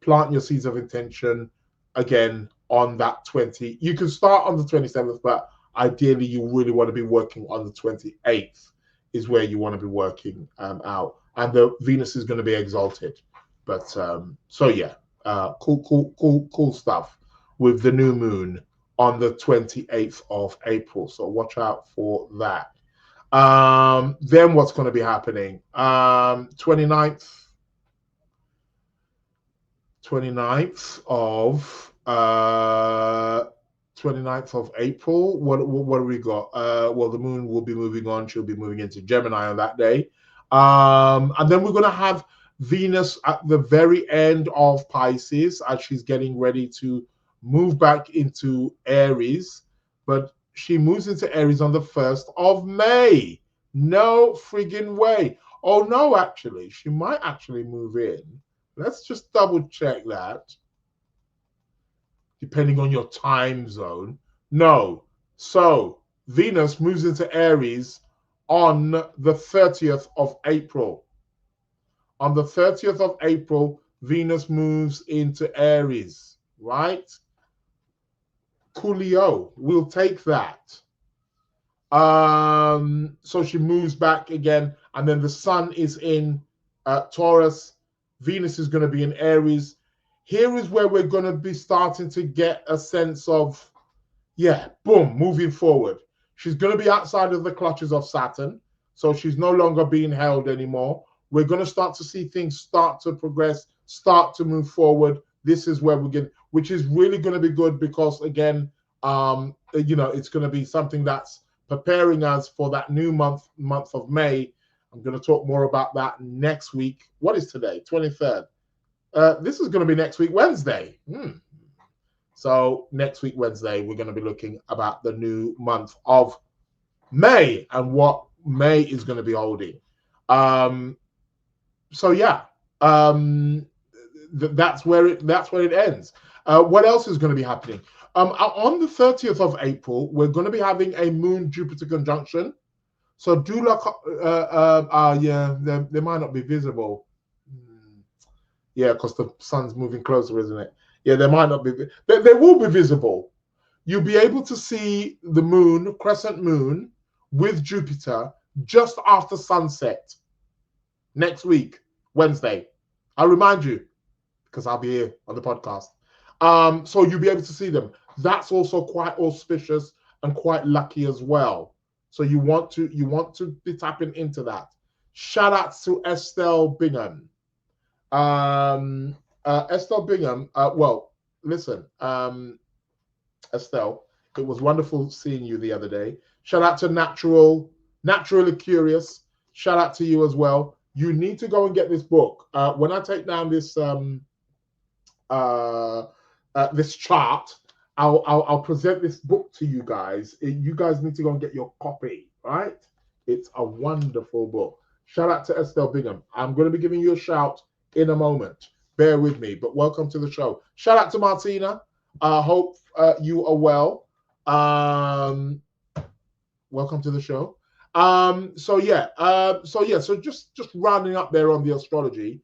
plant your seeds of intention again on that 20. You can start on the 27th, but ideally you really want to be working on the 28th is where you want to be working out. And the Venus is going to be exalted. But cool stuff with the new moon on the 28th of April. So watch out for that. Then what's going to be happening? 29th of April. What do we got? Well, the moon will be moving on. She'll be moving into Gemini on that day. And then we're going to have Venus at the very end of Pisces as she's getting ready to move back into Aries. But she moves into Aries on the 1st of May. No friggin' way. Oh, no, actually. She might actually move in. Let's just double check that. Depending on your time zone. No. So, Venus moves into Aries on the 30th of April. On the 30th of April, Venus moves into Aries, right? Coolio, we'll take that. So she moves back again, and then the sun is in Taurus. Venus is going to be in Aries. Here is where we're going to be starting to get a sense of, yeah, boom, moving forward. She's going to be outside of the clutches of Saturn, so she's no longer being held anymore. We're going to start to see things start to progress, start to move forward. This is where we get, which is really going to be good because, again, it's going to be something that's preparing us for that new month of May. I'm going to talk more about that next week. What is today? 23rd. This is going to be next week, Wednesday. So next week, Wednesday, we're going to be looking about the new month of May and what May is going to be holding. That's where it ends. What else is going to be happening? On the 30th of April, we're going to be having a Moon-Jupiter conjunction. So do look, they might not be visible. Yeah, because the sun's moving closer, isn't it? Yeah, they might not be. They will be visible. You'll be able to see the moon, crescent moon, with Jupiter just after sunset next week, Wednesday. I'll remind you because I'll be here on the podcast. So you'll be able to see them. That's also quite auspicious and quite lucky as well. So you want to be tapping into that. Shout out to Estelle Bingham. Estelle Bingham, listen, Estelle, it was wonderful seeing you the other day. Shout out to Naturally Curious. Shout out to you as well. You need to go and get this book. When I take down this this chart, I'll present this book to you guys. You guys need to go and get your copy, right? It's a wonderful book. Shout out to Estelle Bingham. I'm going to be giving you a shout in a moment. Bear with me, but welcome to the show. Shout out to Martina. Hope you are well. Welcome to the show. So just rounding up there on the astrology.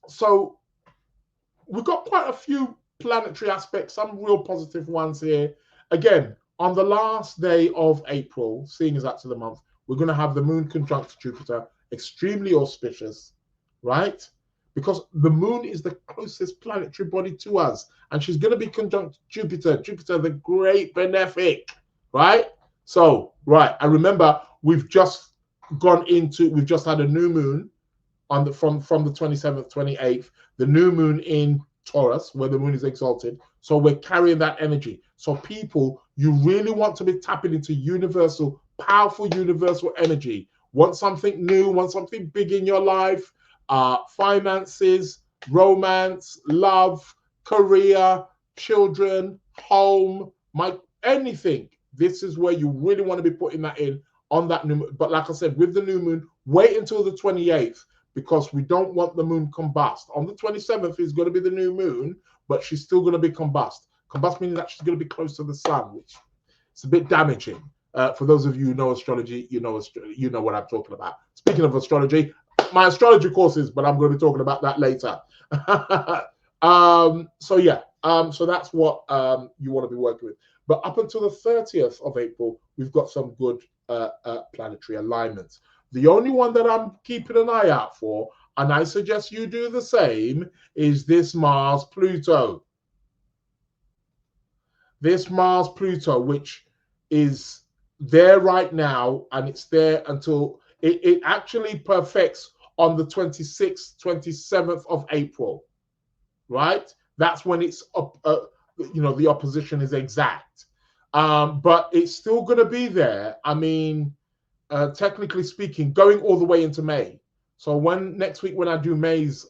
So we've got quite a few planetary aspects, some real positive ones here. Again, on the last day of April, seeing as that's the month, we're going to have the moon conjunct Jupiter, extremely auspicious, right? Because the moon is the closest planetary body to us, and she's going to be conjunct Jupiter, the great benefic, right? So, right, and remember, we've just had a new moon from the 27th, 28th, the new moon in Taurus, where the moon is exalted. So we're carrying that energy. So people, you really want to be tapping into powerful universal energy. Want something new, want something big in your life, finances, romance, love, career, children, home, anything. This is where you really want to be putting that in on that new moon. But like I said, with the new moon, wait until the 28th, because we don't want the moon combust. On the 27th is going to be the new moon, but she's still going to be combust. Combust meaning that she's going to be close to the sun, which is a bit damaging. For those of you who know astrology, you know what I'm talking about. Speaking of astrology, my astrology courses, but I'm going to be talking about that later. So that's what you want to be working with. But up until the 30th of April, we've got some good planetary alignments. The only one that I'm keeping an eye out for, and I suggest you do the same, is this Mars-Pluto. This Mars-Pluto, which is there right now, and it's there until it actually perfects on the 26th, 27th of April, right? That's when it's the opposition is exact. But it's still going to be there. I mean, technically speaking, going all the way into May. So next week when I do May's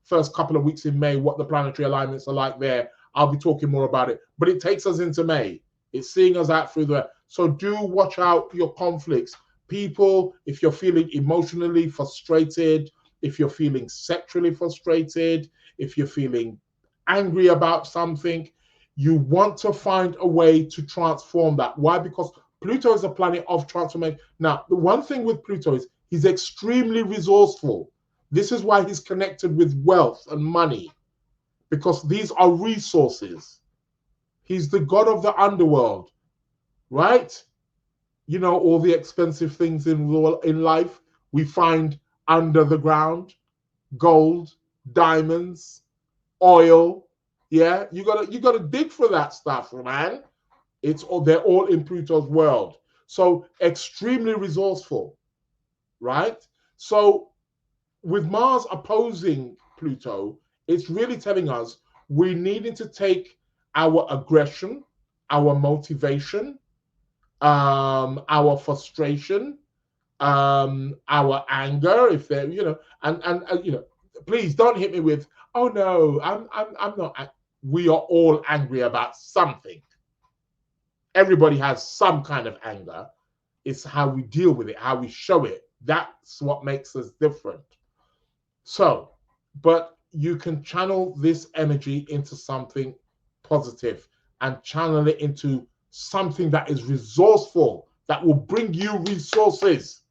first couple of weeks in May, what the planetary alignments are like there, I'll be talking more about it. But it takes us into May. It's seeing us out through there. So do watch out your conflicts. People, if you're feeling emotionally frustrated, if you're feeling sexually frustrated, if you're feeling angry about something, you want to find a way to transform that. Why? Because Pluto is a planet of transformation. Now, the one thing with Pluto is he's extremely resourceful. This is why he's connected with wealth and money, because these are resources. He's the god of the underworld. right? You know, all the expensive things in life we find under the ground: gold, diamonds, oil. Yeah, you gotta dig for that stuff, man. They're all in Pluto's world. So extremely resourceful, right? So with Mars opposing Pluto, it's really telling us we needing to take our aggression, our motivation, our frustration, our anger, if they're, please don't hit me with, oh no, I'm not. We are all angry about something. Everybody has some kind of anger. It's how we deal with it, how we show it. That's what makes us different. So, but you can channel this energy into something positive and channel it into something that is resourceful, that will bring you resources.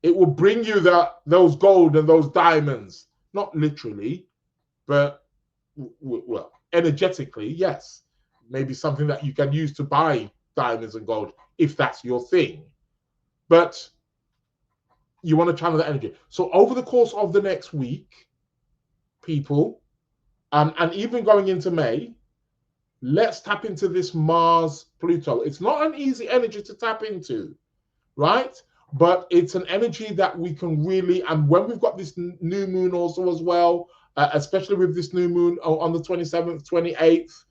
It will bring you those gold and those diamonds, not literally, but well, energetically, yes. Maybe something that you can use to buy diamonds and gold if that's your thing. But you want to channel that energy. So over the course of the next week, people, and even going into May, let's tap into this Mars Pluto. It's not an easy energy to tap into, right? But it's an energy that we can really, and when we've got this new moon also as well, especially with this new moon on the 27th, 28th,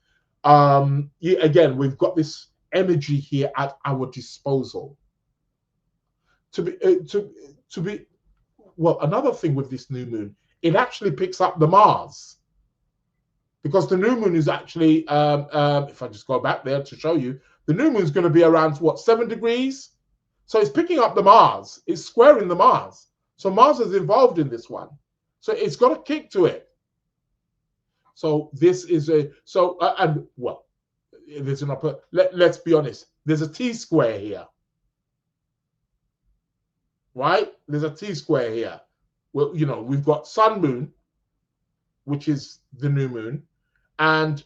again, we've got this energy here at our disposal. To be well, another thing with this new moon, it actually picks up the Mars, because the new moon is actually, if I just go back there to show you, the new moon is going to be around what, 7 degrees. So it's picking up the Mars, it's squaring the Mars. So Mars is involved in this one. So it's got a kick to it. So this is there's an upper, let's be honest, there's a T square here. Right? There's a T square here. Well, we've got Sun Moon, which is the new moon, and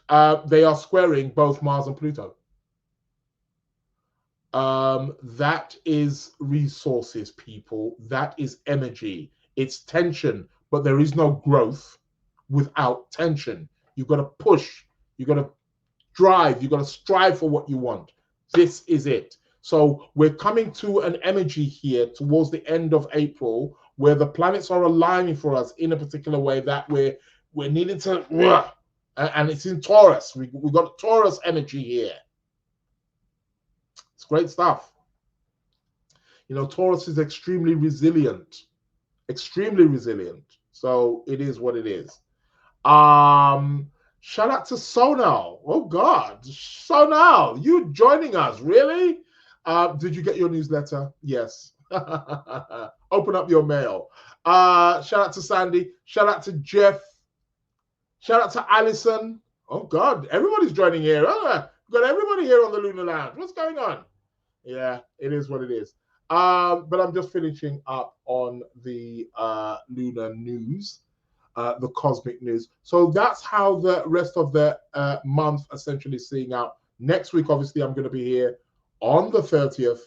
they are squaring both Mars and Pluto. That is resources, people. That is energy. It's tension, but there is no growth without tension. You've got to push. You've got to drive. You've got to strive for what you want. This is it. So we're coming to an energy here towards the end of April where the planets are aligning for us in a particular way that we're needing to, and it's in Taurus. We've got Taurus energy here. It's great stuff. Taurus is extremely resilient. Extremely resilient. So it is what it is. Shout out to Sonal. Oh God, Sonal, you joining us, really? Did you get your newsletter? Yes. Open up your mail. Shout out to Sandy. Shout out to Jeff. Shout out to Allison. Oh God, everybody's joining here. We've got everybody here on the Lunar Lounge. What's going on? Yeah, it is what it is. But I'm just finishing up on the lunar news, the cosmic news. So that's how the rest of the month essentially seeing out. Next week, obviously, I'm going to be here on the 30th,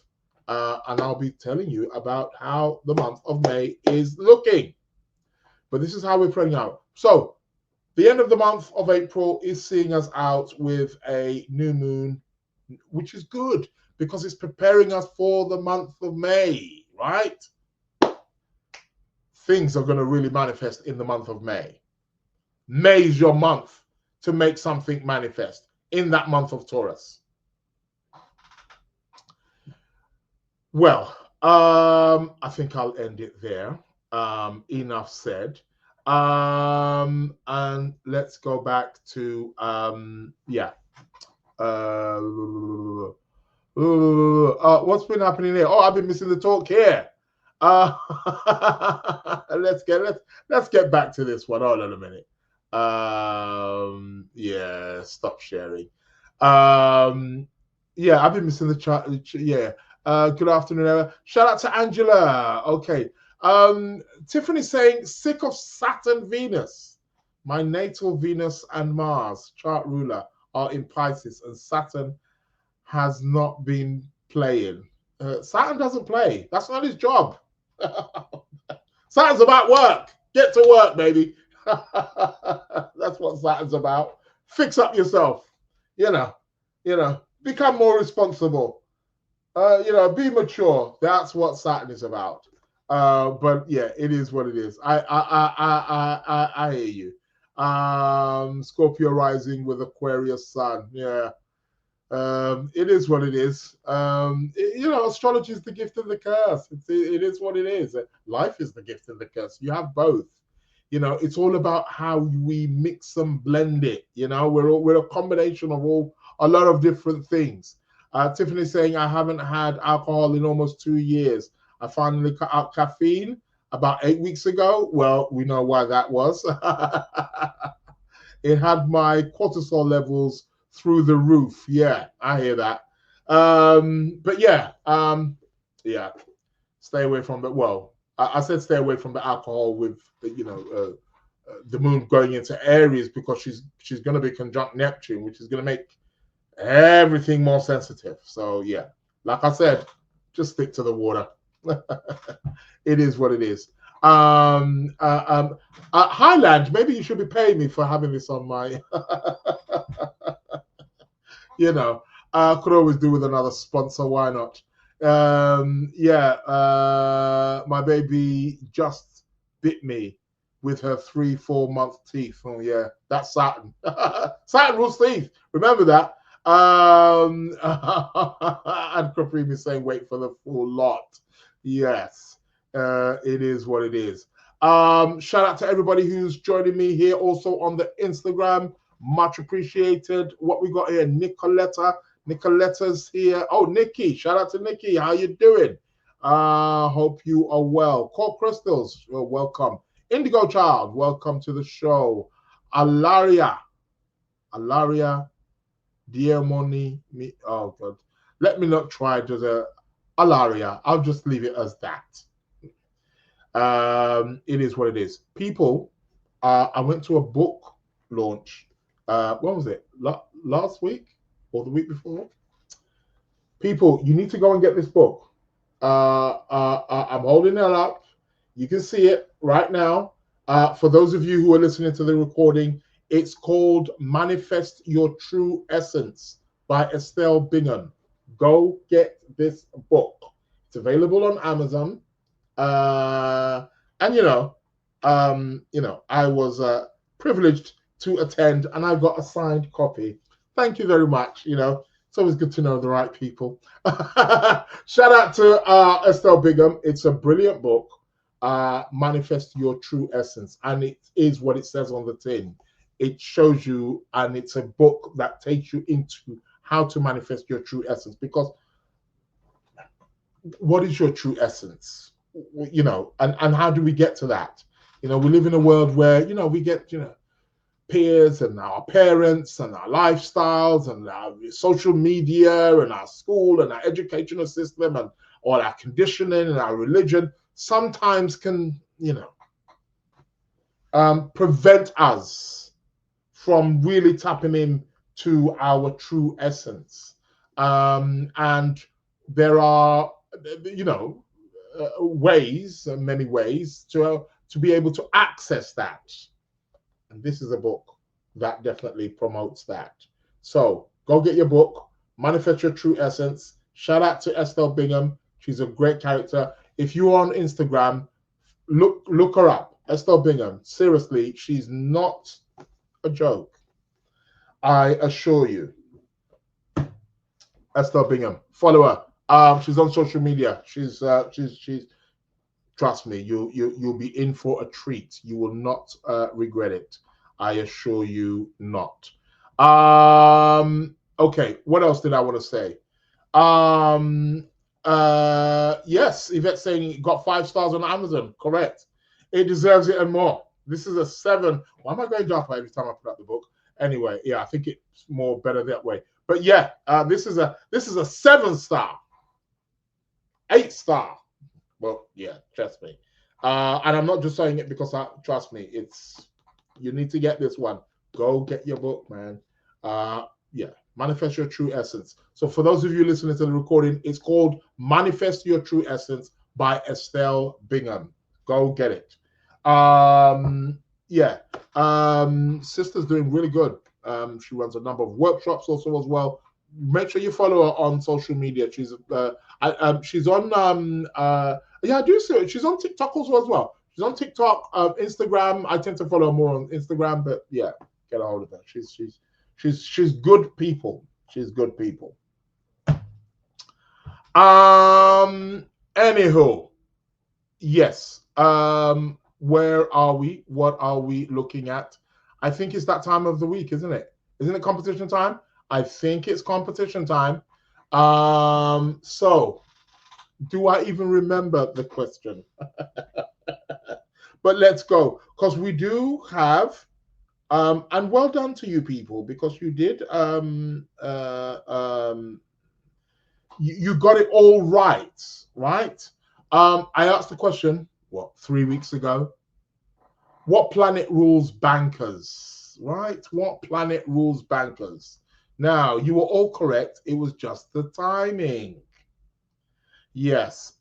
and I'll be telling you about how the month of May is looking. But this is how we're playing out. So the end of the month of April is seeing us out with a new moon, which is good because it's preparing us for the month of May, right? Things are going to really manifest in the month of May. May is your month to make something manifest in that month of Taurus. Well, I think I'll end it there. Enough said. And let's go back to what's been happening here? Oh, I've been missing the talk here. Let's get back to this one. Hold on a minute. Yeah, stop sharing. Yeah, I've been missing the chat. Yeah. Good afternoon, Ella. Shout out to Angela. Okay. Tiffany saying, sick of Saturn, Venus. My natal Venus and Mars chart ruler are in Pisces, and Saturn has not been playing. Saturn doesn't play. That's not his job. Saturn's about work. Get to work, baby. That's what Saturn's about. Fix up yourself. You know, become more responsible. Be mature. That's what Saturn is about. But yeah, it is what it is. I hear you. Scorpio rising with Aquarius sun. Yeah. It is what it is. Astrology is the gift and the curse. It is what it is. Life is the gift and the curse. You have both. It's all about how we mix and blend it. We're a combination of a lot of different things. Tiffany's saying, I haven't had alcohol in almost 2 years. I finally cut out caffeine about 8 weeks ago. Well, we know why that was. It had my cortisol levels through the roof. Yeah, I hear that. But yeah, stay away from it. Well, I said stay away from the alcohol with, the moon going into Aries, because she's going to be conjunct Neptune, which is going to make everything more sensitive. So yeah, like I said, just stick to the water. It is what it is. Highland, maybe you should be paying me for having this on my could always do with another sponsor. Why not? My baby just bit me with her 3-4 month teeth. Oh yeah, that's Saturn. Saturn rules teeth. Remember that. And Capri is saying wait for the full lot. Yes, it is what it is. Shout out to everybody who's joining me here also on the Instagram. Much appreciated. What we got here, Nicoletta's here. Oh, Nikki, shout out to Nikki. How you doing? Hope you are well. Core Crystals, welcome. Indigo Child, welcome to the show. Alaria, Diamoni, oh God. Let me not try to Alaria. I'll just leave it as that. It is what it is. People, I went to a book launch. When was it? Last week or the week before? People, you need to go and get this book. I'm holding it up. You can see it right now. For those of you who are listening to the recording, it's called Manifest Your True Essence by Estelle Bingham. Go get this book. It's available on Amazon. I was privileged to attend, and I got a signed copy. Thank you very much. It's always good to know the right people. Shout out to Estelle Bingham. It's a brilliant book, Manifest Your True Essence, and it is what it says on the tin. It shows you, and it's a book that takes you into how to manifest your true essence. Because what is your true essence? And how do we get to that? We live in a world where, we get, peers and our parents and our lifestyles and our social media and our school and our educational system and all our conditioning and our religion sometimes can, prevent us from really tapping into our true essence. And there are, many ways to be able to access that. And this is a book that definitely promotes that. So go get your book, Manifest Your True Essence. Shout out to Estelle Bingham. She's a great character. If you're on Instagram, look her up. Estelle Bingham. Seriously, she's not a joke. I assure you. Estelle Bingham. Follow her. She's on social media. She's trust me, you'll be in for a treat. You will not regret it. I assure you not. Okay, what else did I want to say? Yes, Yvette saying it got 5 stars on Amazon. Correct. It deserves it and more. This is a 7. Why am I going dark every time I put out the book? Anyway, yeah, I think it's more better that way. But yeah, this is a 7-star, 8-star. Well, yeah, trust me. And I'm not just saying it because trust me, you need to get this one. Go get your book, man. Yeah, Manifest Your True Essence. So for those of you listening to the recording, it's called Manifest Your True Essence by Estelle Bingham. Go get it. Sister's doing really good. She runs a number of workshops also as well. Make sure you follow her on social media. She's on I do see it. She's on TikTok also as well. She's on TikTok, Instagram. I tend to follow her more on Instagram, but yeah, get a hold of her. She's good people. She's good people. Anywho, yes. Where are we? What are we looking at? I think it's that time of the week, isn't it? Isn't it competition time? I think it's competition time. So do I even remember the question? But let's go, because we do have and well done to you people, because you did you got it all right. I asked the question 3 weeks ago. What planet rules bankers? Right? What planet rules bankers? Now, you were all correct. It was just the timing. Yes.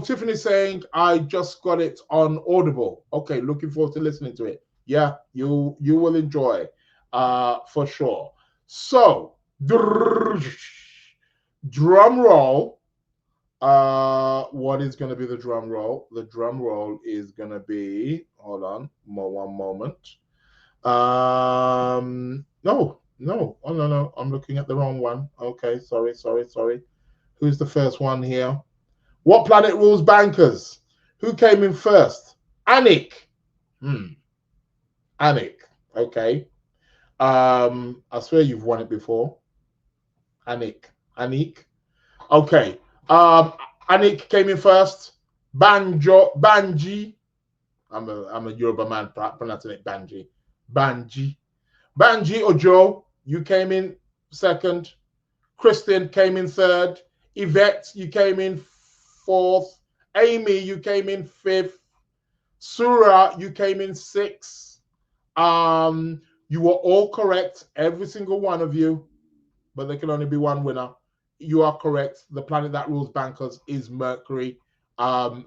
Tiffany's saying I just got it on Audible. Okay, looking forward to listening to it. Yeah, you will enjoy for sure. So, drum roll. What is going to be the drum roll? The drum roll is going to be, hold on, one moment. No. Oh, no. I'm looking at the wrong one. Okay, sorry. Who's the first one here? What planet rules bankers? Who came in first? Anik. Anik. Okay. I swear you've won it before. Anik. Okay. Anik came in first. Banji. I'm a Yoruba man pronouncing it Banji. Banji Ojo, you came in second. Kristen came in third. Yvette, you came in fourth. Amy, you came in fifth. Surah, you came in sixth. You were all correct, every single one of you, but there can only be one winner. You are correct. The planet that rules bankers is Mercury.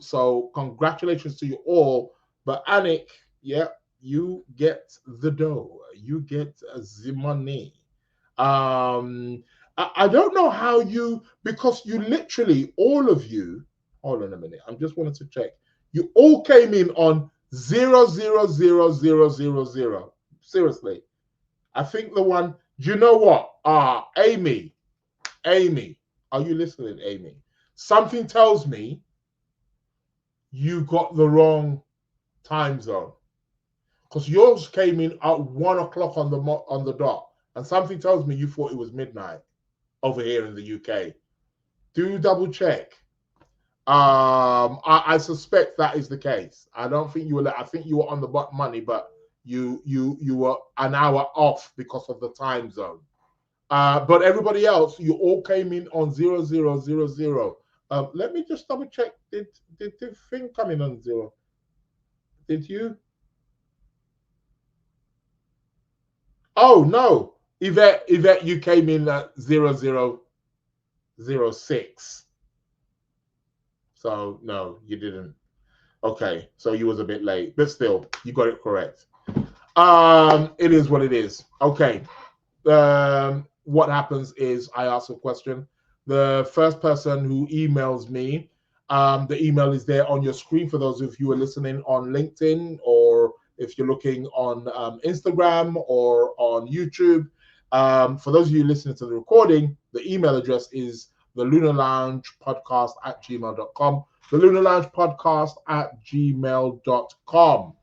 So congratulations to you all. But Anik, yeah, you get the dough. You get the money. I don't know how because you literally, all of you, hold on a minute. I just wanted to check. You all came in on 00000. Seriously. I think the one, do you know what? Amy, are you listening, Amy? Something tells me you got the wrong time zone, because yours came in at 1 o'clock on the dot, and something tells me you thought it was midnight over here in the UK. Do double check. I suspect that is the case. I don't think you were. I think you were on the money, but you were an hour off because of the time zone. But everybody else, you all came in on 0000. Let me just double check. Did the thing come in on 0? Did you? Oh no, Yvette, you came in at 0006. So no, you didn't. Okay, so you was a bit late, but still, you got it correct. It is what it is. Okay. What happens is I ask a question. The first person who emails me, the email is there on your screen for those of you who are listening on LinkedIn, or if you're looking on Instagram or on YouTube. For those of you listening to the recording, the email address is the Lunar Lounge Podcast at gmail.com. The Lunar Lounge Podcast at gmail.com.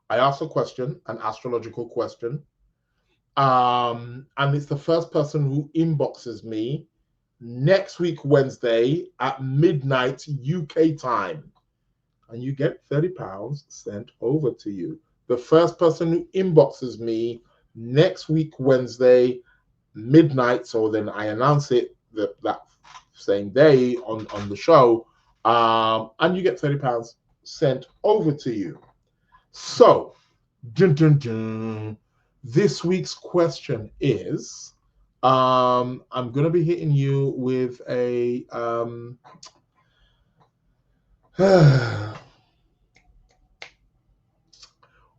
I asked a question, an astrological question. And it's the first person who inboxes me next week, Wednesday at midnight UK time. And you get £30 sent over to you. The first person who inboxes me next week, Wednesday, midnight. So then I announce it that same day on the show. And you get £30 sent over to you. So, This week's question is, I'm going to be hitting you with a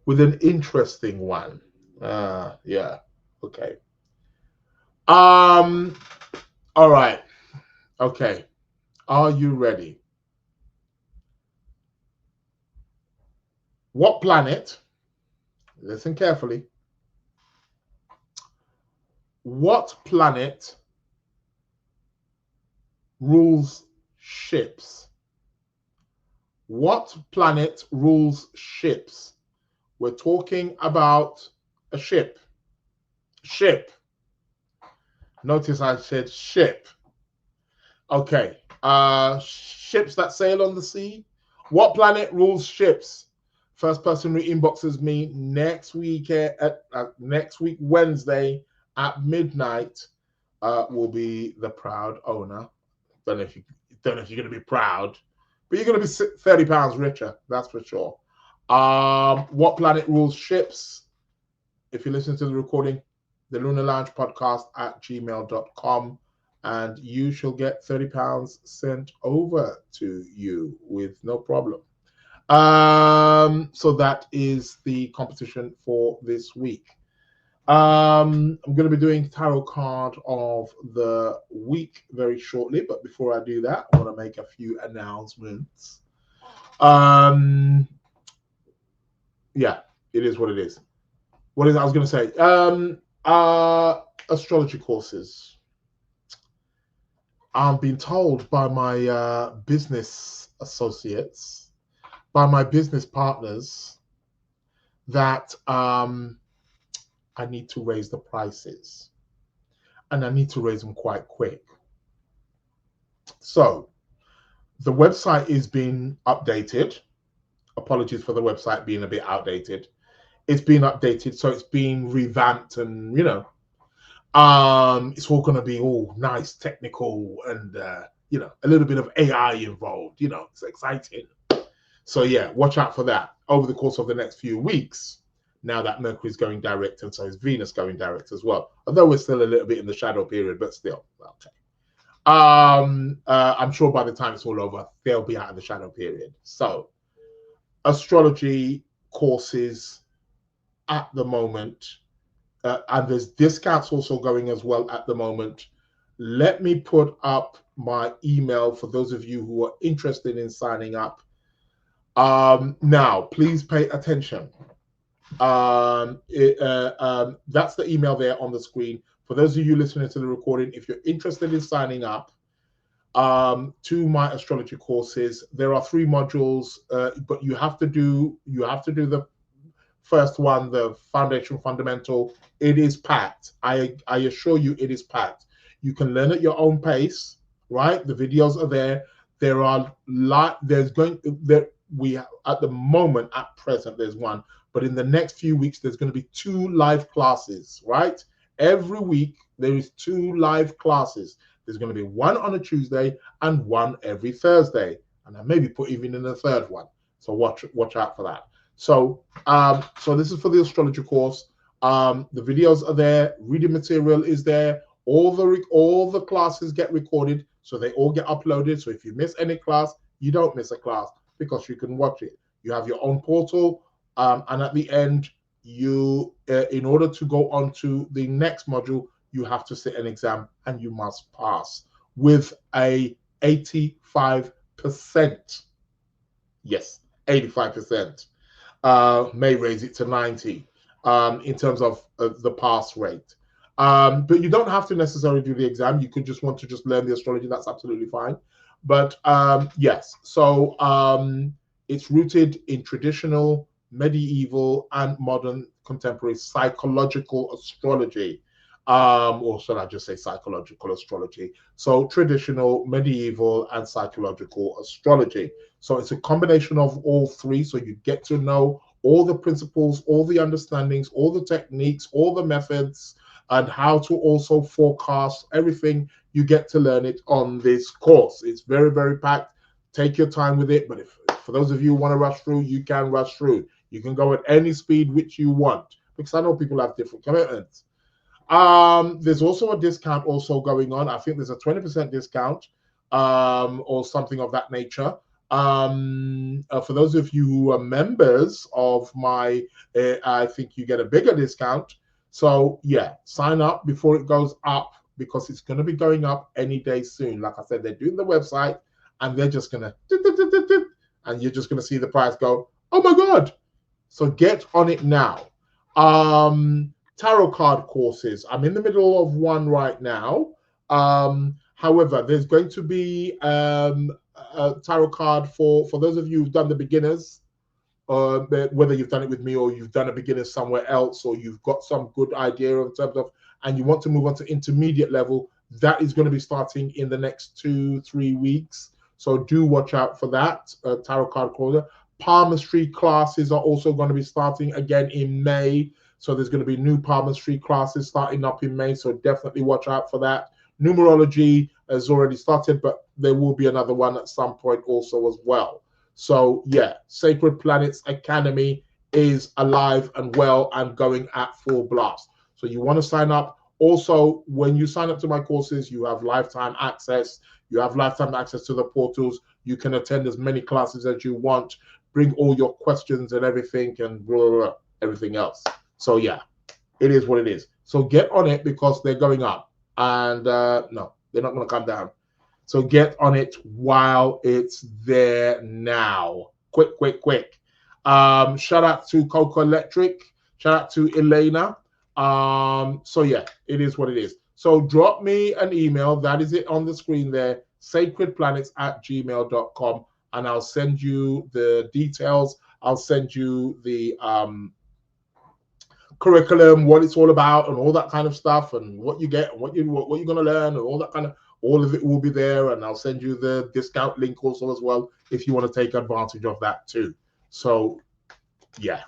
with an interesting one. Yeah. Okay. All right. Okay. Are you ready? What planet, listen carefully, what planet rules ships? What planet rules ships? We're talking about a ship. Ship. Notice I said ship. Okay. Ships that sail on the sea. What planet rules ships? First person who inboxes me next week Wednesday at midnight will be the proud owner. Don't know if you're going to be proud, but you're going to be £30 richer. That's for sure. What planet rules ships? If you listen to the recording, the Lunar Lounge Podcast at gmail.com, and you shall get £30 sent over to you with no problem. So that is the competition for this week. I'm going to be doing tarot card of the week very shortly, but before I do that, I want to make a few announcements. Yeah, it is what it is. What is I was going to say? Astrology courses. I'm being told by my business associates, by my business partners, that I need to raise the prices, and I need to raise them quite quick. So the website is being updated. Apologies for the website being a bit outdated. It's been updated, so it's been revamped, and it's all going to be all nice, technical, and a little bit of AI involved. It's exciting. So yeah, watch out for that over the course of the next few weeks. Now that Mercury is going direct, and so is Venus going direct as well. Although we're still a little bit in the shadow period, but still, okay. I'm sure by the time it's all over, they'll be out of the shadow period. So, astrology courses at the moment, and there's discounts also going as well at the moment. Let me put up my email for those of you who are interested in signing up. Now, please pay attention. That's the email there on the screen. For those of you listening to the recording, if you're interested in signing up to my astrology courses, there are 3 modules, but you have to do the first one, the foundation fundamental. It is packed. I assure you, it is packed. You can learn at your own pace, right? The videos are there. At the moment, at present, there's one, but in the next few weeks, there's going to be 2 live classes, right? Every week, there is 2 live classes. There's going to be one on a Tuesday and one every Thursday, and I maybe put even in a third one. So watch out for that. So this is for the astrology course. The videos are there. Reading material is there. All the classes get recorded, so they all get uploaded. So if you miss any class, you don't miss a class because you can watch it. You have your own portal, and at the end, you in order to go on to the next module, you have to sit an exam, and you must pass with a 85%. Yes, 85%. May raise it to 90 in terms of the pass rate. But you don't have to necessarily do the exam. You could just want to just learn the astrology. That's absolutely fine. But yes, so it's rooted in traditional, medieval, and modern contemporary psychological astrology. Or should I just say psychological astrology? So traditional, medieval, and psychological astrology. So it's a combination of all 3. So you get to know all the principles, all the understandings, all the techniques, all the methods, and how to also forecast everything. You get to learn it on this course. It's very, very packed. Take your time with it. But if for those of you who want to rush through, you can rush through. You can go at any speed which you want. because I know people have different commitments. There's also a discount also going on. I think there's a 20% discount, or something of that nature. For those of you who are members of my, I think you get a bigger discount. So yeah, sign up before it goes up, because it's going to be going up any day soon. Like I said, they're doing the website and they're just going to, and you're just going to see the price go, oh my God. So get on it now. Tarot card courses. I'm in the middle of one right now. However, there's going to be a tarot card for those of you who've done the beginners, whether you've done it with me or you've done a beginner somewhere else, or you've got some good idea in terms of, and you want to move on to intermediate level. That is going to be starting in the next 2-3 weeks. So do watch out for that. Tarot card course. Palmistry classes are also going to be starting again in May. So there's going to be new palmistry classes starting up in May. So definitely watch out for that. Numerology has already started, but there will be another one at some point also as well. So yeah, Sacred Planets Academy is alive and well and going at full blast. So you want to sign up. Also, when you sign up to my courses, you have lifetime access. You have lifetime access to the portals. You can attend as many classes as you want. Bring all your questions and everything and blah, blah, blah, everything else. So yeah, it is what it is. So get on it, because they're going up. And no, they're not going to come down. So get on it while it's there now. Quick, quick, quick. Shout out to Coco Electric. Shout out to Elena. So yeah, it is what it is. So drop me an email. That is it on the screen there. sacredplanets@gmail.com. And I'll send you the details. I'll send you the curriculum, what it's all about, and all that kind of stuff, and what you get, and what you're going to learn, and all that kind of. All of it will be there, and I'll send you the discount link also as well if you want to take advantage of that too. So, yeah,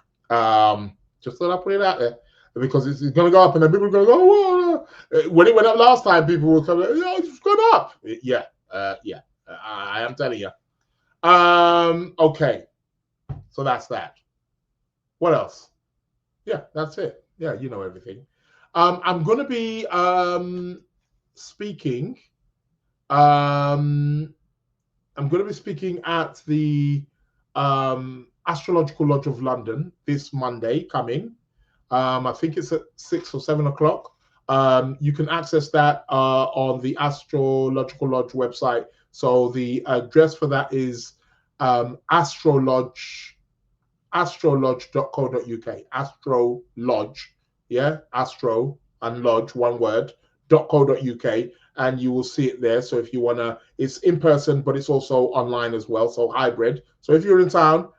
just thought I'd put it out there, because it's going to go up, and then people are going to go, oh, when it went up last time, people were coming, yeah, it's gone up. Yeah, I am telling you. Okay, so that's that. What else? Yeah, that's it. Yeah, you know everything. I'm going to be speaking. I'm going to be speaking at the Astrological Lodge of London this Monday coming. I think it's at 6 or 7 o'clock. You can access that on the Astrological Lodge website. So the address for that is astrolodge.co.uk. Astro Lodge, yeah, Astro and Lodge, one word, .co.uk. And you will see it there. So if you want to, it's in person, but it's also online as well. So hybrid. So if you're in town,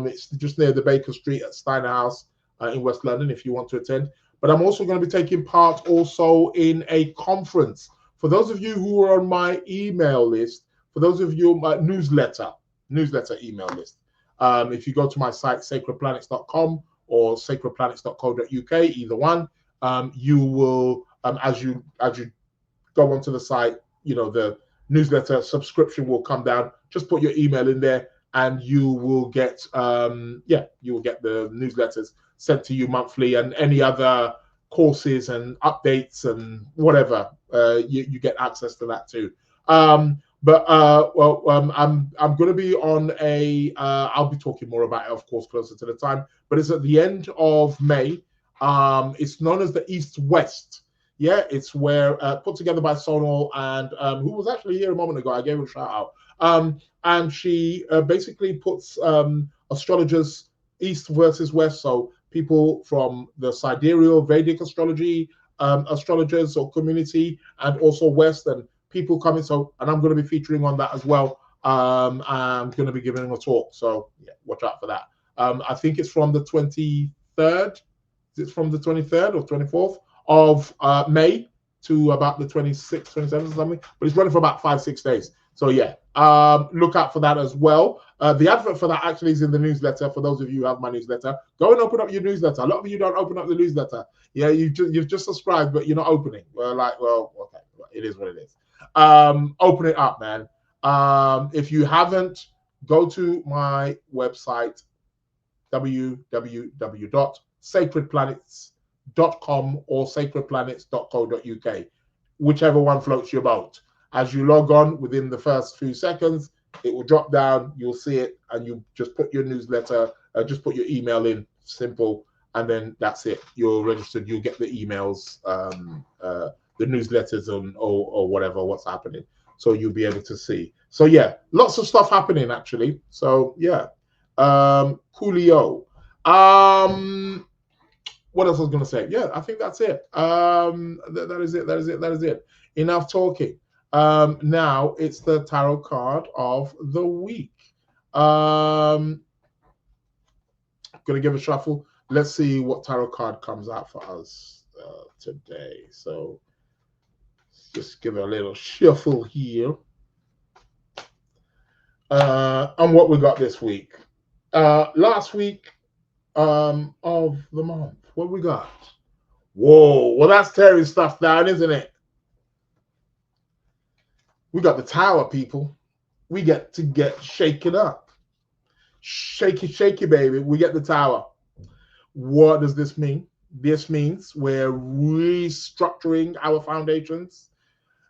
it's just near the Baker Street at Steiner House in West London if you want to attend. But I'm also going to be taking part also in a conference. For those of you who are on my email list, for those of you on my newsletter email list, if you go to my site, sacredplanets.com or sacredplanets.co.uk, either one, you will, as you go onto the site, you know, the newsletter subscription will come down. Just put your email in there and you will get you will get the newsletters sent to you monthly, and any other courses and updates and whatever, you get access to that too. I'm going to be on a I'll be talking more about it, of course, closer to the time, but it's at the end of May. It's known as the East West. Yeah, it's where put together by Sonal, and who was actually here a moment ago. I gave her a shout out. And she basically puts astrologers East versus West, so people from the sidereal Vedic astrology astrologers or community, and also West, and people coming. So, and I'm going to be featuring on that as well. I'm going to be giving a talk, so yeah, watch out for that. I think it's from the 23rd. It's from the 23rd or 24th of May to about the 26th, 27th or something, but it's running for about 5-6 days. So yeah, look out for that as well. The advert for that actually is in the newsletter. For those of you who have my newsletter, go and open up your newsletter. A lot of you don't open up the newsletter. Yeah, you've just subscribed, but you're not opening. Well, okay, it is what it is. Open it up, man. If you haven't, go to my website, www sacredplanets.com or sacredplanets.co.uk, whichever one floats your boat. As you log on, within the first few seconds, it will drop down, you'll see it, and you just put your newsletter, just put your email in, simple, and then that's it. You're registered, you'll get the emails, the newsletters or whatever, what's happening. So you'll be able to see. So yeah, lots of stuff happening actually. So yeah, coolio. What else I was going to say? Yeah, I think that's it. That is it. That is it. That is it. Enough talking. Now it's the tarot card of the week. I'm going to give a shuffle. Let's see what tarot card comes out for us today. So just give it a little shuffle here. And what we got this week. Last week of the month. What we got? Whoa, well, that's tearing stuff down, isn't it? We got the Tower, people. We get to get shaken up. Shaky, shaky, baby. We get the Tower. What does this mean? This means we're restructuring our foundations.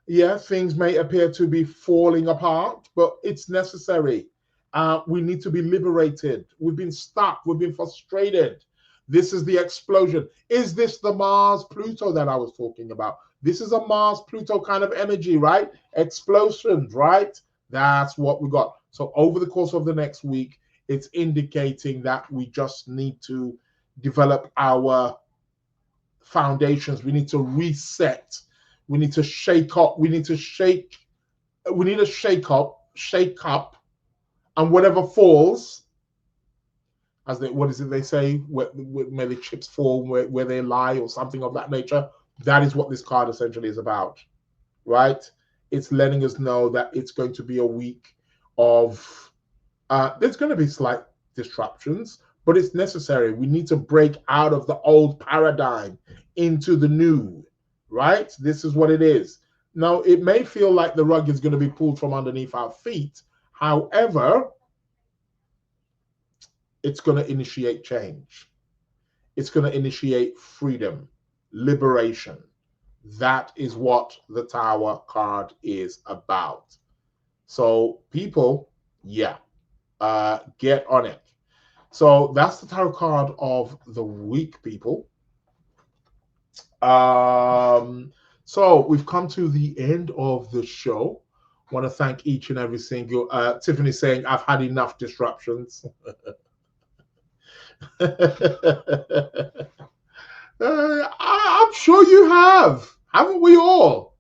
Yeah, things may appear to be falling apart, but it's necessary. We need to be liberated. We've been stuck. We've been frustrated. This is the explosion. Is this the Mars-Pluto that I was talking about? This is a Mars-Pluto kind of energy, right? Explosions, right? That's what we got. So over the course of the next week, it's indicating that we just need to develop our foundations. We need to reset. We need to shake up. We need to shake up, and whatever falls, as they, what is it they say, where the chips fall where they lie, or something of that nature. That is what this card essentially is about, right? It's letting us know that it's going to be a week of, there's going to be slight disruptions, but it's necessary. We need to break out of the old paradigm into the new, right? This is what it is. Now, it may feel like the rug is going to be pulled from underneath our feet. However, it's going to initiate change. It's going to initiate freedom, liberation. That is what the Tower card is about. So people, yeah, get on it. So that's the tarot card of the week, people. So we've come to the end of the show. I want to thank each and every single, Tiffany saying, I've had enough disruptions. I'm sure you have. Haven't we all?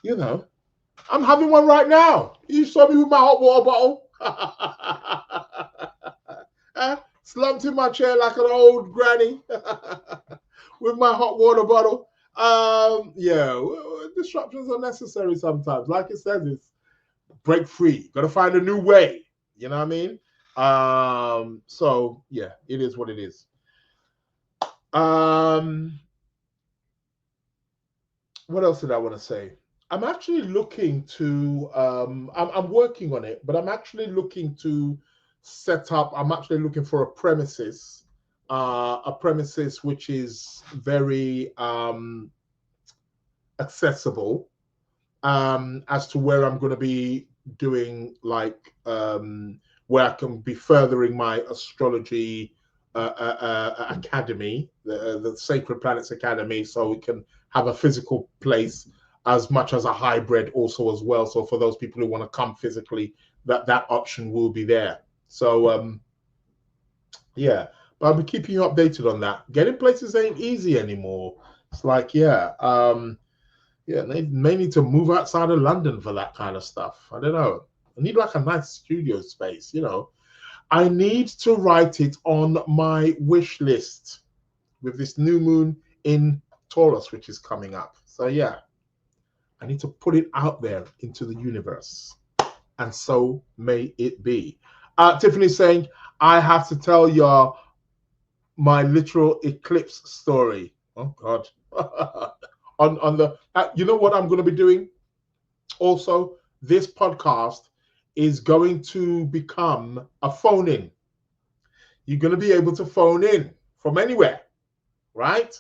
You know, I'm having one right now. You saw me with my hot water bottle. Slumped in my chair like an old granny with my hot water bottle. Yeah, disruptions are necessary sometimes. Like it says, it's break free. Got to find a new way. You know what I mean? So yeah, it is what it is. What else did I want to say? I'm actually looking to, I'm working on it, but I'm actually looking to set up, I'm actually looking for a premises which is very accessible, as to where I'm going to be doing, like, where I can be furthering my astrology academy, the Sacred Planets Academy, so we can have a physical place as much as a hybrid also as well. So for those people who want to come physically, that option will be there. So yeah, but I'll be keeping you updated on that. Getting places ain't easy anymore. It's like, yeah, they may need to move outside of London for that kind of stuff. I don't know. I need like a nice studio space, you know. I need to write it on my wish list with this new moon in Taurus, which is coming up. So yeah, I need to put it out there into the universe. And so may it be. Tiffany's saying, I have to tell you my literal eclipse story. Oh God. on the, you know what I'm going to be doing? Also, this podcast is going to become a phone in. You're going to be able to phone in. from anywhere, right?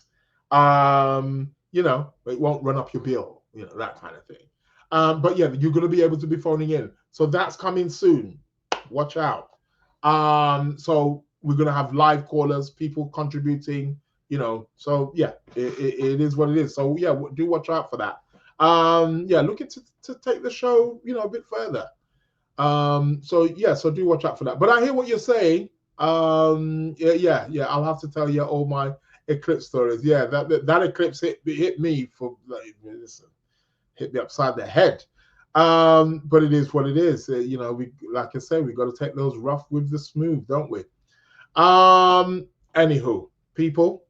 You know, it won't run up your bill, you know, that kind of thing. But yeah, you're going to be able to be phoning in. So that's coming soon. Watch out. So we're going to have live callers, people contributing, you know. So yeah, it is what it is. So yeah, do watch out for that. Yeah, looking to take the show, you know, a bit further. So yeah, so do watch out for that. But I hear what you're saying. Yeah, I'll have to tell you all my eclipse stories. Yeah, that eclipse hit me for like, listen, hit me upside the head. But it is what it is. You know, we, like I say, we got to take those rough with the smooth, don't we? Anywho, people,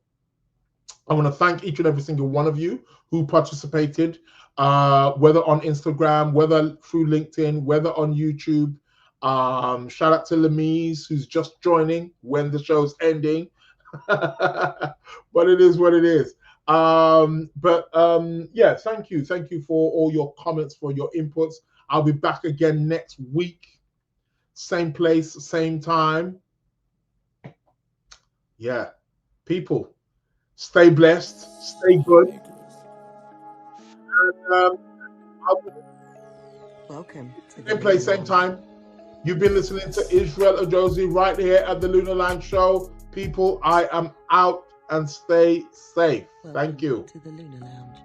I want to thank each and every single one of you who participated, whether on Instagram, whether through LinkedIn, whether on YouTube. Shout out to Lemise, who's just joining when the show's ending. But it is what it is. Yeah, thank you for all your comments, for your inputs. I'll be back again next week, same place, same time. Yeah, people, stay blessed, stay good. And, Welcome to the same place, Lunar same Lounge. time. You've been listening to Israel Ojozi right here at the Lunar Lounge Show. People, I am out, and stay safe. Thank you. To the Lunar Lounge.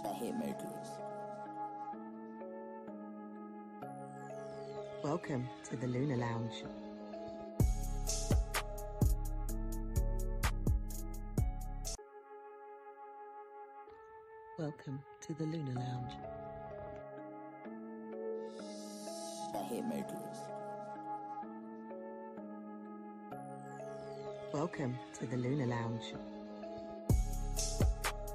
The Hitmakers. Welcome to the Lunar Lounge. Welcome to the Lunar Lounge. The Hitmakers. Welcome to the Lunar Lounge.